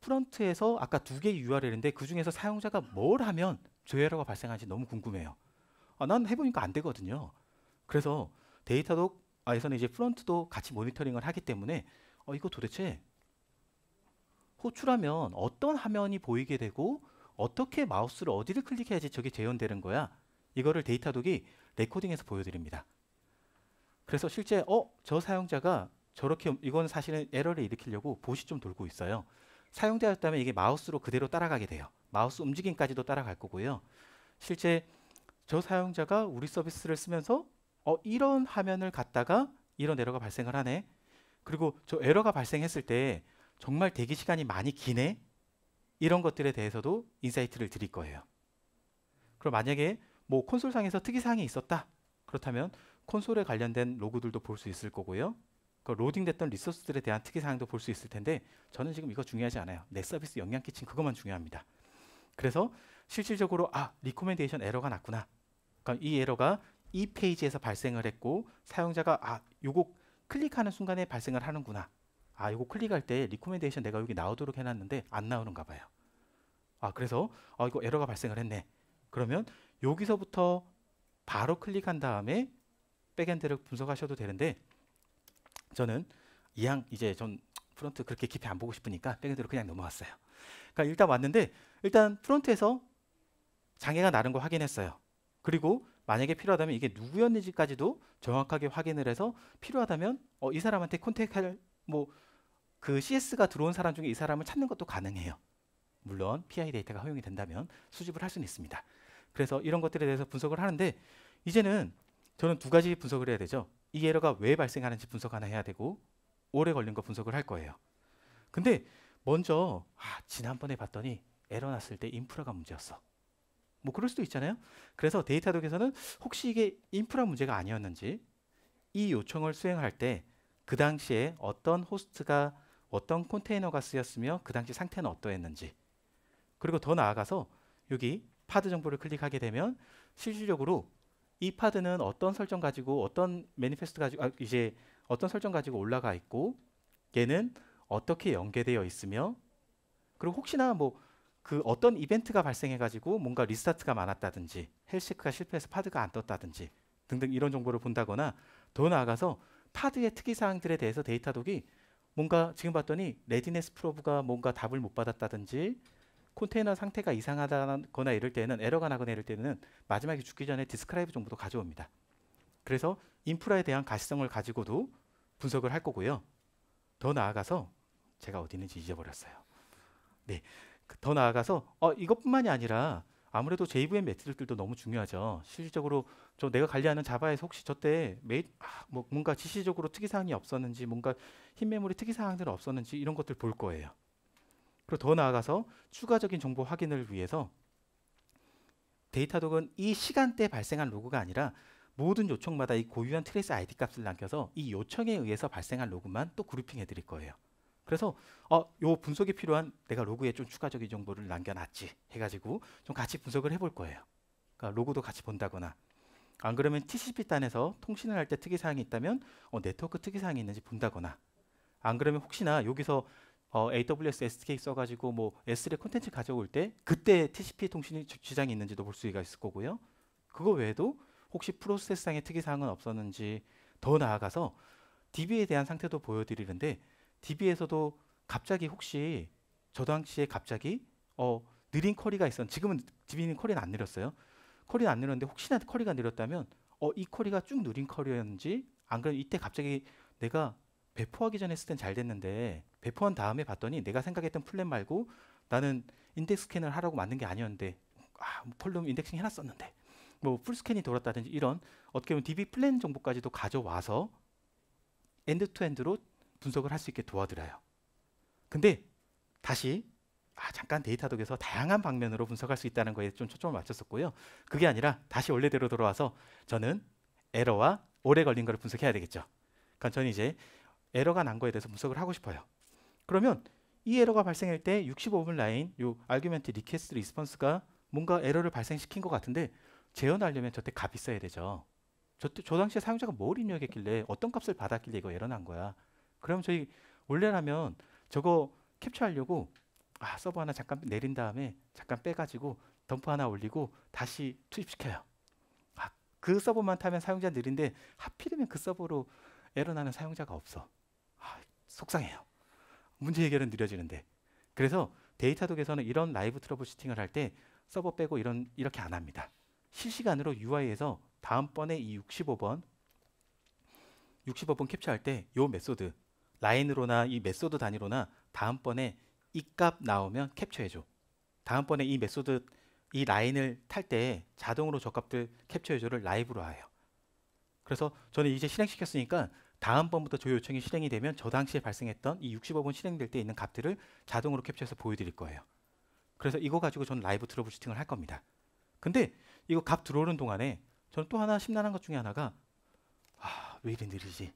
프론트에서 아까 두 개의 URL인데 그 중에서 사용자가 뭘 하면 저 에러가 발생하는지 너무 궁금해요. 난 해보니까 안 되거든요. 그래서 데이터독에서는 이제 프론트도 같이 모니터링을 하기 때문에 이거 도대체 호출하면 어떤 화면이 보이게 되고 어떻게 마우스를 어디를 클릭해야지 저게 재현되는 거야. 이거를 데이터독이 레코딩해서 보여드립니다. 그래서 실제 저 사용자가 저렇게 이건 사실은 에러를 일으키려고 봇이 좀 돌고 있어요. 사용자였다면 이게 마우스로 그대로 따라가게 돼요. 마우스 움직임까지도 따라갈 거고요. 실제 저 사용자가 우리 서비스를 쓰면서 이런 화면을 갖다가 이런 에러가 발생을 하네. 그리고 저 에러가 발생했을 때 정말 대기 시간이 많이 기네. 이런 것들에 대해서도 인사이트를 드릴 거예요. 그럼 만약에 뭐 콘솔상에서 특이사항이 있었다. 그렇다면 콘솔에 관련된 로그들도 볼 수 있을 거고요. 그 로딩됐던 리소스들에 대한 특이사항도 볼 수 있을 텐데 저는 지금 이거 중요하지 않아요. 내 서비스 영향 끼친 그것만 중요합니다. 그래서 실질적으로 리코멘데이션 에러가 났구나. 그러니까 이 에러가 이 페이지에서 발생을 했고 사용자가 요거 클릭하는 순간에 발생을 하는구나. 요거 클릭할 때 리코멘데이션 내가 여기 나오도록 해놨는데 안 나오는가 봐요. 그래서 이거 에러가 발생을 했네. 그러면 여기서부터 바로 클릭한 다음에 백엔드를 분석하셔도 되는데 저는 이제 전 프론트 그렇게 깊이 안 보고 싶으니까 백엔드로 그냥 넘어왔어요. 그러니까 일단 왔는데 일단 프론트에서 장애가 나는 거 확인했어요. 그리고 만약에 필요하다면 이게 누구였는지까지도 정확하게 확인을 해서 필요하다면 이 사람한테 컨택할 그 CS가 들어온 사람 중에 이 사람을 찾는 것도 가능해요. 물론 PI 데이터가 허용이 된다면 수집을 할 수는 있습니다. 그래서 이런 것들에 대해서 분석을 하는데 이제는 저는 두 가지 분석을 해야 되죠. 이 에러가 왜 발생하는지 분석 하나 해야 되고 오래 걸린 거 분석을 할 거예요. 근데 먼저 지난번에 봤더니 에러 났을 때 인프라가 문제였어. 뭐 그럴 수도 있잖아요. 그래서 데이터독에서는 혹시 이게 인프라 문제가 아니었는지 이 요청을 수행할 때 그 당시에 어떤 호스트가 어떤 컨테이너가 쓰였으며 그 당시 상태는 어떠했는지 그리고 더 나아가서 여기 파드 정보를 클릭하게 되면 실질적으로 이 파드는 어떤 설정 가지고 어떤 매니페스트 가지고 이제 어떤 설정 가지고 올라가 있고 얘는 어떻게 연계되어 있으며 그리고 혹시나 그 어떤 이벤트가 발생해 가지고 뭔가 리스타트가 많았다든지 헬시체크가 실패해서 파드가 안 떴다든지 등등 이런 정보를 본다거나 더 나아가서 파드의 특이사항들에 대해서 데이터독이 뭔가 지금 봤더니 레디네스 프로브가 뭔가 답을 못 받았다든지 컨테이너 상태가 이상하다거나 이럴 때는 에러가 나거나 이럴 때는 마지막에 죽기 전에 디스크라이브 정보도 가져옵니다. 그래서 인프라에 대한 가시성을 가지고도 분석을 할 거고요. 더 나아가서 제가 어디 있는지 잊어버렸어요. 네, 더 나아가서 이것뿐만이 아니라 아무래도 JVM 매트릭들도 너무 중요하죠. 실질적으로 내가 관리하는 자바에서 혹시 저때 뭔가 지시적으로 특이사항이 없었는지 뭔가 흰 메모리 특이사항들은 없었는지 이런 것들 볼 거예요. 그리고 더 나아가서 추가적인 정보 확인을 위해서 데이터독은 이 시간대에 발생한 로그가 아니라 모든 요청마다 이 고유한 트레이스 ID 값을 남겨서 이 요청에 의해서 발생한 로그만 또 그룹핑 해드릴 거예요. 그래서 요 분석이 필요한 내가 로그에 좀 추가적인 정보를 남겨놨지 해가지고 좀 같이 분석을 해볼 거예요. 그러니까 로그도 같이 본다거나 안 그러면 TCP 단에서 통신을 할 때 특이사항이 있다면 네트워크 특이사항이 있는지 본다거나 안 그러면 혹시나 여기서 AWS SDK 써가지고 S3 콘텐츠 가져올 때 그때 TCP 통신이 지장이 있는지도 볼 수가 있을 거고요. 그거 외에도 혹시 프로세스상의 특이사항은 없었는지 더 나아가서 DB에 대한 상태도 보여드리는데 DB에서도 갑자기 혹시 저 당시에 갑자기 느린 쿼리가 있었는데 지금은 DB는 쿼리는 안 느렸어요. 쿼리는 안 느렸는데 혹시나 쿼리가 느렸다면 이 쿼리가 쭉 느린 쿼리였는지 안 그러면 이때 갑자기 내가 배포하기 전에 했을 땐 잘 됐는데 배포한 다음에 봤더니 내가 생각했던 플랜 말고 나는 인덱스 스캔을 하라고 만든 게 아니었는데 콜룸 인덱싱 해놨었는데 풀스캔이 돌았다든지 이런 어떻게 보면 DB 플랜 정보까지도 가져와서 엔드투엔드로 분석을 할 수 있게 도와드려요. 근데 다시 잠깐 데이터독에서 다양한 방면으로 분석할 수 있다는 거에 좀 초점을 맞췄었고요. 그게 아니라 다시 원래대로 돌아와서 저는 에러와 오래 걸린 걸 분석해야 되겠죠. 그러니까 저는 이제 에러가 난 거에 대해서 분석을 하고 싶어요. 그러면 이 에러가 발생할 때 65분 라인 요 아규멘트 리퀘스트 리스폰스가 뭔가 에러를 발생시킨 것 같은데 재현하려면 저때 값이 있어야 되죠. 저 당시에 사용자가 뭘 입력했길래 어떤 값을 받았길래 이거 에러 난 거야. 그럼 저희 원래라면 저거 캡처하려고 서버 하나 잠깐 내린 다음에 잠깐 빼가지고 덤프 하나 올리고 다시 투입시켜요. 그 서버만 타면 사용자 느린데 하필이면 그 서버로 에러 나는 사용자가 없어. 속상해요. 문제 해결은 느려지는데. 그래서 데이터독에서는 이런 라이브 트러블 슈팅을 할 때 서버 빼고 이렇게 안 합니다. 실시간으로 UI에서 다음번에 이 65번 캡처할 때 요 메소드 라인으로나 이 메소드 단위로나 다음번에 이 값 나오면 캡처해줘. 다음번에 이 메소드 이 라인을 탈 때 자동으로 저 값들 캡처해줘를 라이브로 해요. 그래서 저는 이제 실행시켰으니까 다음번부터 저 요청이 실행이 되면 저 당시에 발생했던 이 65번 실행될 때 있는 값들을 자동으로 캡처해서 보여드릴 거예요. 그래서 이거 가지고 저는 라이브 트러블 슈팅을 할 겁니다. 근데 이거 값 들어오는 동안에 저는 또 하나 심란한 것 중에 하나가 왜 이리 느리지?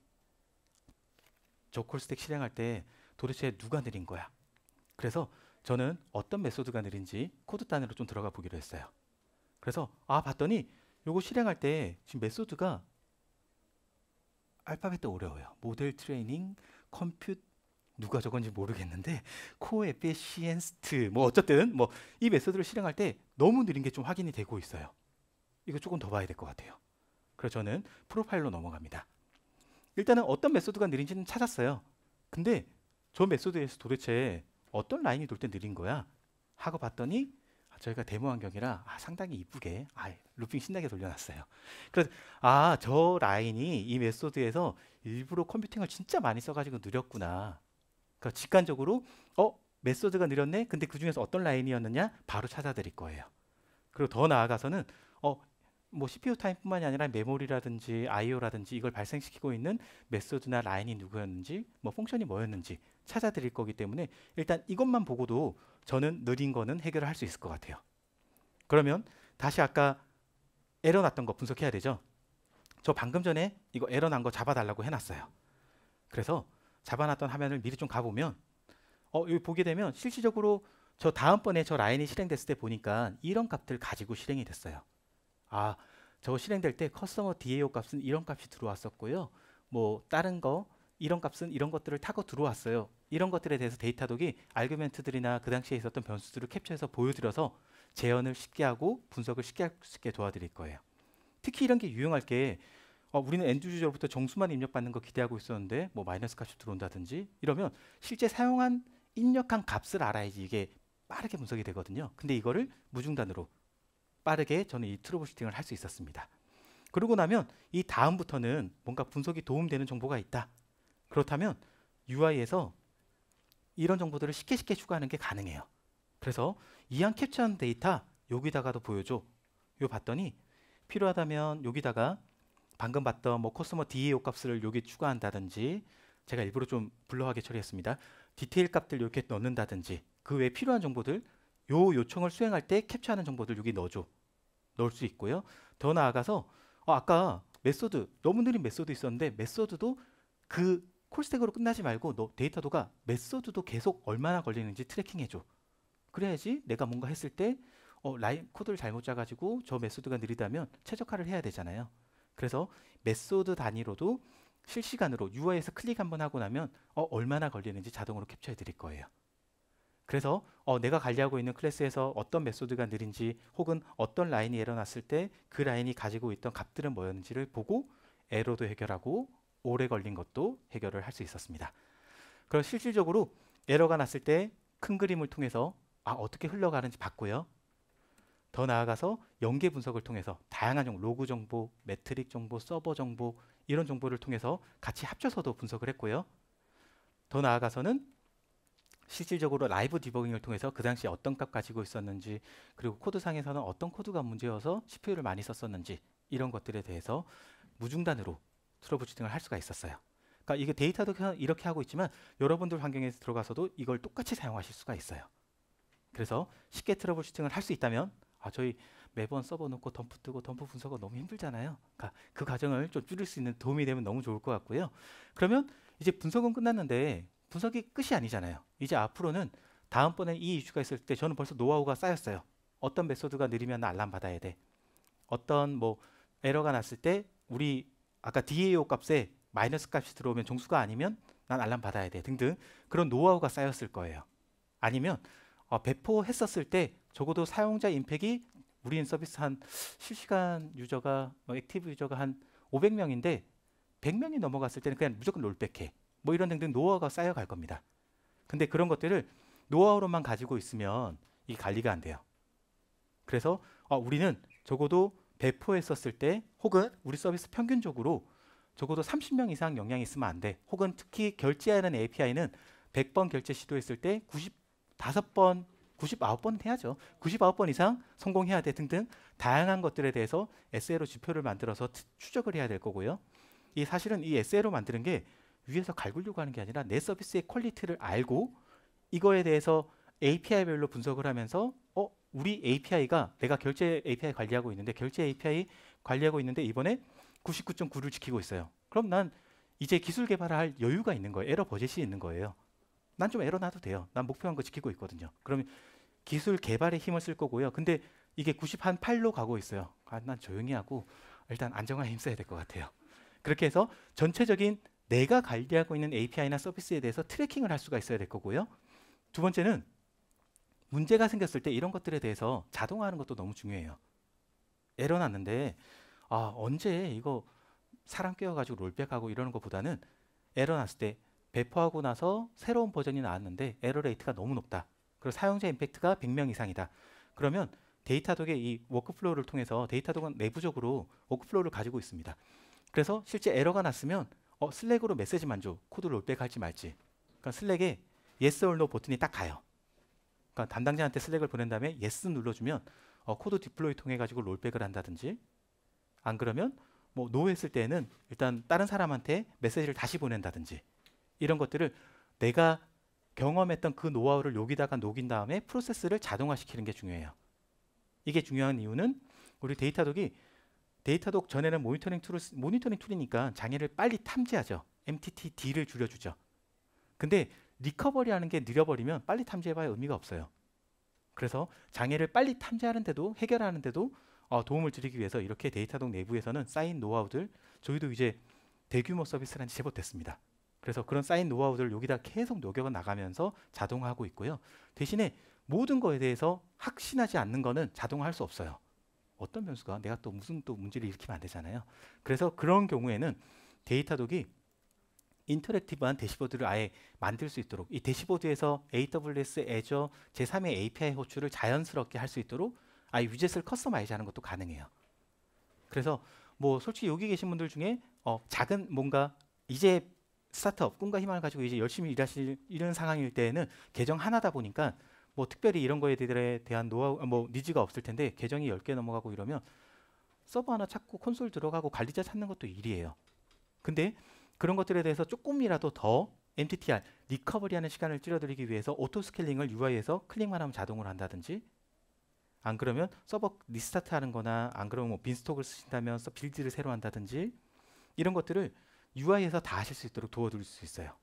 저 콜스택 실행할 때 도대체 누가 느린 거야? 그래서 저는 어떤 메소드가 느린지 코드 단위로 좀 들어가 보기로 했어요. 그래서 봤더니 요거 실행할 때 지금 메소드가 알파벳도 어려워요. 모델 트레이닝, 컴퓨트 누가 적은지 모르겠는데 코에피시엔스트 어쨌든 이 메소드를 실행할 때 너무 느린 게 좀 확인이 되고 있어요. 이거 조금 더 봐야 될 것 같아요. 그래서 저는 프로파일로 넘어갑니다. 일단은 어떤 메소드가 느린지는 찾았어요. 근데 저 메소드에서 도대체 어떤 라인이 돌 때 느린 거야? 하고 봤더니 저희가 데모 환경이라 상당히 이쁘게 루핑 신나게 돌려놨어요. 그래서 저 라인이 이 메소드에서 일부러 컴퓨팅을 진짜 많이 써가지고 느렸구나. 그러니까 직관적으로 메소드가 느렸네. 근데 그 중에서 어떤 라인이었느냐 바로 찾아드릴 거예요. 그리고 더 나아가서는 뭐 CPU 타임뿐만이 아니라 메모리라든지 IO라든지 이걸 발생시키고 있는 메소드나 라인이 누구였는지 뭐 펑션이 뭐였는지 찾아드릴 거기 때문에 일단 이것만 보고도 저는 느린 거는 해결을 할 수 있을 것 같아요. 그러면 다시 아까 에러 났던 거 분석해야 되죠. 저 방금 전에 이거 에러 난 거 잡아달라고 해놨어요. 그래서 잡아놨던 화면을 미리 좀 가보면 여기 보게 되면 실질적으로 저 다음번에 저 라인이 실행됐을 때 보니까 이런 값들 가지고 실행이 됐어요. 저거 실행될 때 커스터머 DAO 값은 이런 값이 들어왔었고요. 뭐 다른 거 이런 값은 이런 것들을 타고 들어왔어요. 이런 것들에 대해서 데이터독이 아규멘트들이나 그 당시에 있었던 변수들을 캡처해서 보여드려서 재현을 쉽게 하고 분석을 쉽게 할 수 있게 도와드릴 거예요. 특히 이런 게 유용할 게 우리는 엔드 유저로부터 정수만 입력받는 거 기대하고 있었는데 뭐 마이너스 값이 들어온다든지 이러면 실제 사용한 입력한 값을 알아야지 이게 빠르게 분석이 되거든요. 근데 이거를 무중단으로 빠르게 저는 이 트러블슈팅을 할 수 있었습니다. 그러고 나면 이 다음부터는 뭔가 분석이 도움되는 정보가 있다. 그렇다면 UI에서 이런 정보들을 쉽게 추가하는 게 가능해요. 그래서 이항 캡처한 데이터 여기다가도 보여줘. 요 봤더니 필요하다면 여기다가 방금 봤던 뭐 커스터머 DAO 값을 여기 추가한다든지 제가 일부러 좀 블러하게 처리했습니다. 디테일 값들 이렇게 넣는다든지 그 외에 필요한 정보들 요 요청을 수행할 때 캡처하는 정보들 여기 넣을 수 있고요. 더 나아가서 아까 메소드 너무 느린 메소드 있었는데 메소드도 그 콜스택으로 끝나지 말고 너 데이터도가 메소드도 계속 얼마나 걸리는지 트래킹해줘. 그래야지 내가 뭔가 했을 때 라인 코드를 잘못 짜가지고 저 메소드가 느리다면 최적화를 해야 되잖아요. 그래서 메소드 단위로도 실시간으로 UI에서 클릭 한번 하고 나면 얼마나 걸리는지 자동으로 캡처해 드릴 거예요. 그래서 내가 관리하고 있는 클래스에서 어떤 메소드가 느린지 혹은 어떤 라인이 에러 났을 때 그 라인이 가지고 있던 값들은 뭐였는지를 보고 에러도 해결하고 오래 걸린 것도 해결을 할 수 있었습니다. 그럼 실질적으로 에러가 났을 때 큰 그림을 통해서 어떻게 흘러가는지 봤고요. 더 나아가서 연계 분석을 통해서 다양한 정보, 로그 정보, 매트릭 정보, 서버 정보 이런 정보를 통해서 같이 합쳐서도 분석을 했고요. 더 나아가서는 실질적으로 라이브 디버깅을 통해서 그 당시에 어떤 값 가지고 있었는지 그리고 코드상에서는 어떤 코드가 문제여서 CPU를 많이 썼었는지 이런 것들에 대해서 무중단으로 트러블슈팅을 할 수가 있었어요. 그러니까 이게 데이터도 이렇게 하고 있지만 여러분들 환경에 들어가서도 이걸 똑같이 사용하실 수가 있어요. 그래서 쉽게 트러블슈팅을 할 수 있다면 저희 매번 서버 놓고 덤프 뜨고 덤프 분석은 너무 힘들잖아요. 그러니까 그 과정을 좀 줄일 수 있는 도움이 되면 너무 좋을 것 같고요. 그러면 이제 분석은 끝났는데 분석이 끝이 아니잖아요. 이제 앞으로는 다음번에 이 이슈가 있을 때 저는 벌써 노하우가 쌓였어요. 어떤 메소드가 느리면 알람 받아야 돼. 어떤 뭐 에러가 났을 때 우리 아까 DAO 값에 마이너스 값이 들어오면 종수가 아니면 난 알람 받아야 돼 등등 그런 노하우가 쌓였을 거예요. 아니면 배포했었을 때 적어도 사용자 임팩이 우리 서비스 한 실시간 유저가 액티브 유저가 한 500명인데 100명이 넘어갔을 때는 그냥 무조건 롤백해. 뭐 이런 등등 노하우가 쌓여갈 겁니다. 근데 그런 것들을 노하우로만 가지고 있으면 이 관리가 안 돼요. 그래서 우리는 적어도 배포했었을 때 혹은 우리 서비스 평균적으로 적어도 30명 이상 영향이 있으면 안 돼. 혹은 특히 결제하는 API는 100번 결제 시도했을 때 95번, 99번은 해야죠. 99번 이상 성공해야 돼 등등 다양한 것들에 대해서 SLO 지표를 만들어서 추적을 해야 될 거고요. 사실은 이 SLO 만드는 게 위에서 갈구려고 하는 게 아니라 내 서비스의 퀄리티를 알고 이거에 대해서 API별로 분석을 하면서 우리 API가 내가 결제 API 관리하고 있는데 결제 API 관리하고 있는데 이번에 99.9를 지키고 있어요. 그럼 난 이제 기술 개발할 여유가 있는 거예요. 에러 버젯이 있는 거예요. 난 좀 에러 나도 돼요. 난 목표한 거 지키고 있거든요. 그러면 기술 개발에 힘을 쓸 거고요. 근데 이게 98로 가고 있어요. 난 조용히 하고 일단 안정화에 힘써야 될 것 같아요. 그렇게 해서 전체적인 내가 관리하고 있는 API나 서비스에 대해서 트래킹을 할 수가 있어야 될 거고요. 두 번째는 문제가 생겼을 때 이런 것들에 대해서 자동화하는 것도 너무 중요해요. 에러 났는데 언제 이거 사람 깨워가지고 롤백하고 이러는 것보다는 에러 났을 때 배포하고 나서 새로운 버전이 나왔는데 에러 레이트가 너무 높다. 그리고 사용자 임팩트가 100명 이상이다. 그러면 데이터독의 이 워크플로우를 통해서 데이터독은 내부적으로 워크플로우를 가지고 있습니다. 그래서 실제 에러가 났으면 슬랙으로 메시지만 줘. 코드 롤백 할지 말지. 그러니까 슬랙에 yes or no 버튼이 딱 가요. 그러니까 담당자한테 슬랙을 보낸 다음에 yes 눌러주면 코드 디플로이 통해 가지고 롤백을 한다든지, 안 그러면 뭐 no 했을 때는 일단 다른 사람한테 메시지를 다시 보낸다든지, 이런 것들을 내가 경험했던 그 노하우를 여기다가 녹인 다음에 프로세스를 자동화시키는 게 중요해요. 이게 중요한 이유는 우리 데이터독 전에는 모니터링 툴이니까 장애를 빨리 탐지하죠. MTTD를 줄여주죠. 근데 리커버리하는 게 느려버리면 빨리 탐지해봐야 의미가 없어요. 그래서 장애를 빨리 탐지하는데도, 해결하는데도 도움을 드리기 위해서 이렇게 데이터독 내부에서는 쌓인 노하우들, 저희도 이제 대규모 서비스를 한지 제법 됐습니다. 그래서 그런 쌓인 노하우들을 여기다 계속 녹여 나가면서 자동화하고 있고요. 대신에 모든 거에 대해서 확신하지 않는 거는 자동화할 수 없어요. 어떤 변수가 내가 또 무슨 또 문제를 일으키면 안 되잖아요. 그래서 그런 경우에는 데이터독이 인터랙티브한 대시보드를 아예 만들 수 있도록, 이 대시보드에서 AWS 애저 제3의 API 호출을 자연스럽게 할 수 있도록 아예 위젯을 커스터마이즈 하는 것도 가능해요. 그래서 뭐 솔직히 여기 계신 분들 중에 작은 뭔가 이제 스타트업 꿈과 희망을 가지고 이제 열심히 이런 상황일 때에는 계정 하나다 보니까 뭐 특별히 이런 거에 대한 노하우, 뭐 니즈가 없을 텐데, 계정이 10개 넘어가고 이러면 서버 하나 찾고 콘솔 들어가고 관리자 찾는 것도 일이에요. 근데 그런 것들에 대해서 조금이라도 더 MTTR, 리커버리하는 시간을 줄여드리기 위해서 오토 스케일링을 UI에서 클릭만 하면 자동으로 한다든지, 안 그러면 서버 리스타트 하는 거나, 안 그러면 뭐 빈스톡을 쓰신다면 빌드를 새로 한다든지, 이런 것들을 UI에서 다 하실 수 있도록 도와드릴 수 있어요.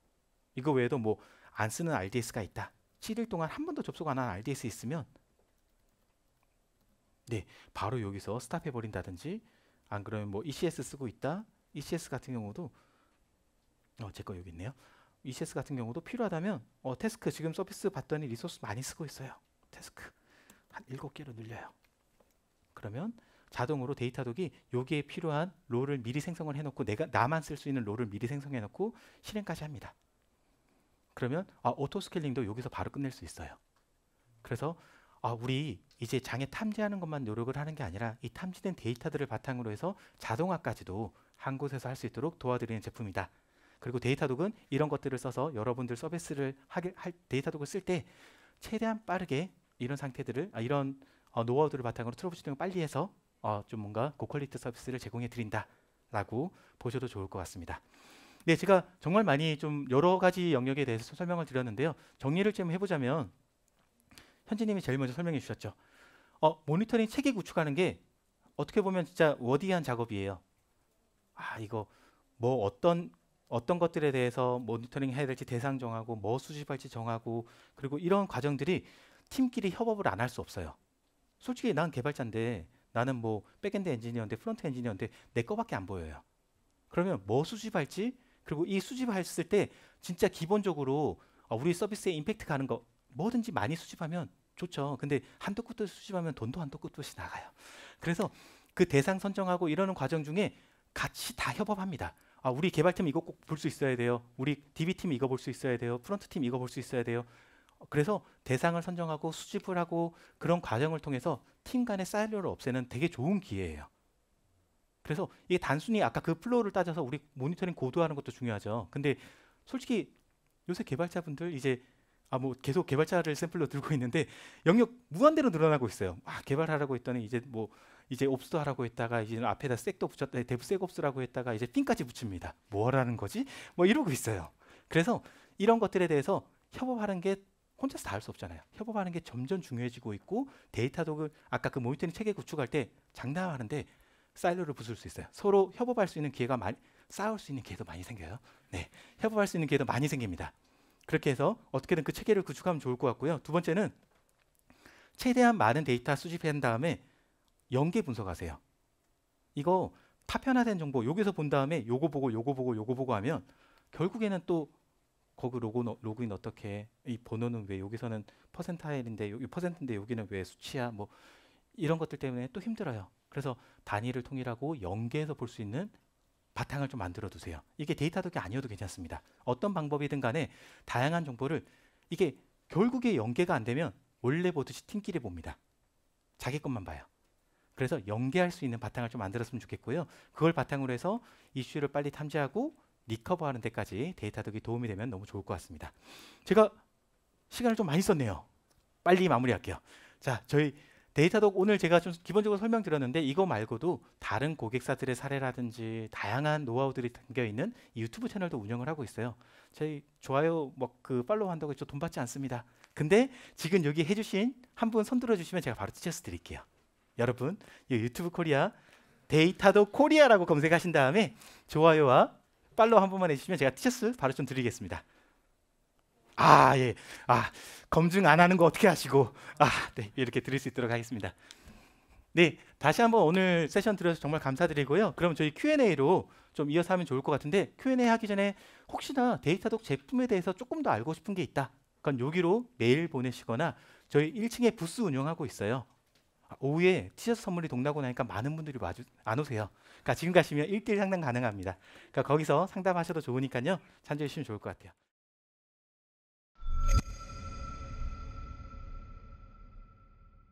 이거 외에도 뭐 안 쓰는 RDS가 있다. 7일 동안 한 번도 접속 안 한 RDS 있으면 바로 여기서 스탑해 버린다든지, 안 그러면 뭐 ECS 쓰고 있다. ECS 같은 경우도 제 거 여기 있네요. ECS 같은 경우도 필요하다면 태스크 지금 서비스 봤더니 리소스 많이 쓰고 있어요. 태스크 한 7개로 늘려요. 그러면 자동으로 데이터독이 여기에 필요한 롤을 미리 생성을 해놓고, 나만 쓸 수 있는 롤을 미리 생성해 놓고 실행까지 합니다. 그러면 오토 스케일링도 여기서 바로 끝낼 수 있어요. 그래서 우리 이제 장애 탐지하는 것만 노력을 하는 게 아니라 이 탐지된 데이터들을 바탕으로 해서 자동화까지도 한 곳에서 할 수 있도록 도와드리는 제품이다. 그리고 데이터독은 이런 것들을 써서 여러분들 서비스를 데이터독을 쓸 때 최대한 빠르게 이런 상태들을 이런 노하우들을 바탕으로 트러블슈팅을 빨리 해서 좀 뭔가 고퀄리티 서비스를 제공해 드린다라고 보셔도 좋을 것 같습니다. 네, 제가 정말 많이 좀 여러 가지 영역에 대해서 설명을 드렸는데요. 정리를 좀 해보자면, 현지님이 제일 먼저 설명해 주셨죠. 모니터링 체계 구축하는 게 어떻게 보면 진짜 워디한 작업이에요. 이거 뭐 어떤 것들에 대해서 모니터링 해야 될지 대상 정하고, 뭐 수집할지 정하고, 그리고 이런 과정들이 팀끼리 협업을 안 할 수 없어요. 솔직히 난 개발자인데, 나는 뭐 백엔드 엔지니어인데, 프론트 엔지니어인데 내 거밖에 안 보여요. 그러면 뭐 수집할지, 그리고 이 수집했을 때 진짜 기본적으로 우리 서비스에 임팩트 가는 거 뭐든지 많이 수집하면 좋죠. 근데 한도 끝도 수집하면 돈도 한도 끝도 없이 나가요. 그래서 그 대상 선정하고 이러는 과정 중에 같이 다 협업합니다. 우리 개발팀 이거 꼭 볼 수 있어야 돼요. 우리 DB팀 이거 볼 수 있어야 돼요. 프론트팀 이거 볼 수 있어야 돼요. 그래서 대상을 선정하고 수집을 하고, 그런 과정을 통해서 팀 간의 사일로를 없애는 되게 좋은 기회예요. 그래서 이게 단순히 아까 그 플로우를 따져서 우리 모니터링 고도화하는 것도 중요하죠. 근데 솔직히 요새 개발자분들 이제 뭐 계속 개발자를 샘플로 들고 있는데 영역 무한대로 늘어나고 있어요. 개발하라고 했더니 이제 옵스도 하라고 했다가 이제 앞에다 섹도 붙였다, 데브 섹옵스라고 했다가 이제 핀까지 붙입니다. 뭐라는 거지? 뭐 이러고 있어요. 그래서 이런 것들에 대해서 협업하는 게 혼자서 다 할 수 없잖아요. 협업하는 게 점점 중요해지고 있고, 데이터독을 아까 그 모니터링 체계 구축할 때 장담하는데 사일로를 부술 수 있어요. 서로 협업할 수 있는 기회가 싸울 수 있는 기회도 많이 생겨요. 네, 협업할 수 있는 기회도 많이 생깁니다. 그렇게 해서 어떻게든 그 체계를 구축하면 좋을 것 같고요. 두 번째는 최대한 많은 데이터 수집한 다음에 연계 분석하세요. 이거 파편화된 정보 여기서 본 다음에 요거 보고 요거 보고 요거 보고 하면 결국에는 또 거기 로그인 어떻게 해? 이 번호는 왜 여기서는 퍼센타일인데 여기 퍼센트인데 여기는 왜 수치야? 뭐 이런 것들 때문에 또 힘들어요. 그래서 단위를 통일하고 연계해서 볼 수 있는 바탕을 좀 만들어 두세요. 이게 데이터독이 아니어도 괜찮습니다. 어떤 방법이든 간에 다양한 정보를 이게 결국에 연계가 안 되면 원래 보듯이 팀끼리 봅니다. 자기 것만 봐요. 그래서 연계할 수 있는 바탕을 좀 만들었으면 좋겠고요. 그걸 바탕으로 해서 이슈를 빨리 탐지하고 리커버하는 데까지 데이터독이 도움이 되면 너무 좋을 것 같습니다. 제가 시간을 좀 많이 썼네요. 빨리 마무리할게요. 자, 저희 데이터독 오늘 제가 좀 기본적으로 설명드렸는데 이거 말고도 다른 고객사들의 사례라든지 다양한 노하우들이 담겨 있는 유튜브 채널도 운영을 하고 있어요. 저희 좋아요 그 팔로우 한다고 해서 돈 받지 않습니다. 근데 지금 여기 해주신 한 분 손들어 주시면 제가 바로 티셔츠 드릴게요. 여러분 이 유튜브 코리아 데이터독 코리아라고 검색하신 다음에 좋아요와 팔로우 한 번만 해주시면 제가 티셔츠 바로 좀 드리겠습니다. 예. 검증 안 하는 거 어떻게 하시고 네, 이렇게 드릴 수 있도록 하겠습니다. 네, 다시 한번 오늘 세션 들어서 정말 감사드리고요. 그럼 저희 Q&A로 좀 이어서 하면 좋을 것 같은데 Q&A 하기 전에 혹시나 데이터독 제품에 대해서 조금 더 알고 싶은 게 있다. 그럼 여기로 메일 보내시거나 저희 1층에 부스 운영하고 있어요. 오후에 티셔츠 선물이 동나고 나니까 많은 분들이 안 오세요. 그러니까 지금 가시면 1대1 상담 가능합니다. 그러니까 거기서 상담하셔도 좋으니까요. 참조해 주시면 좋을 것 같아요.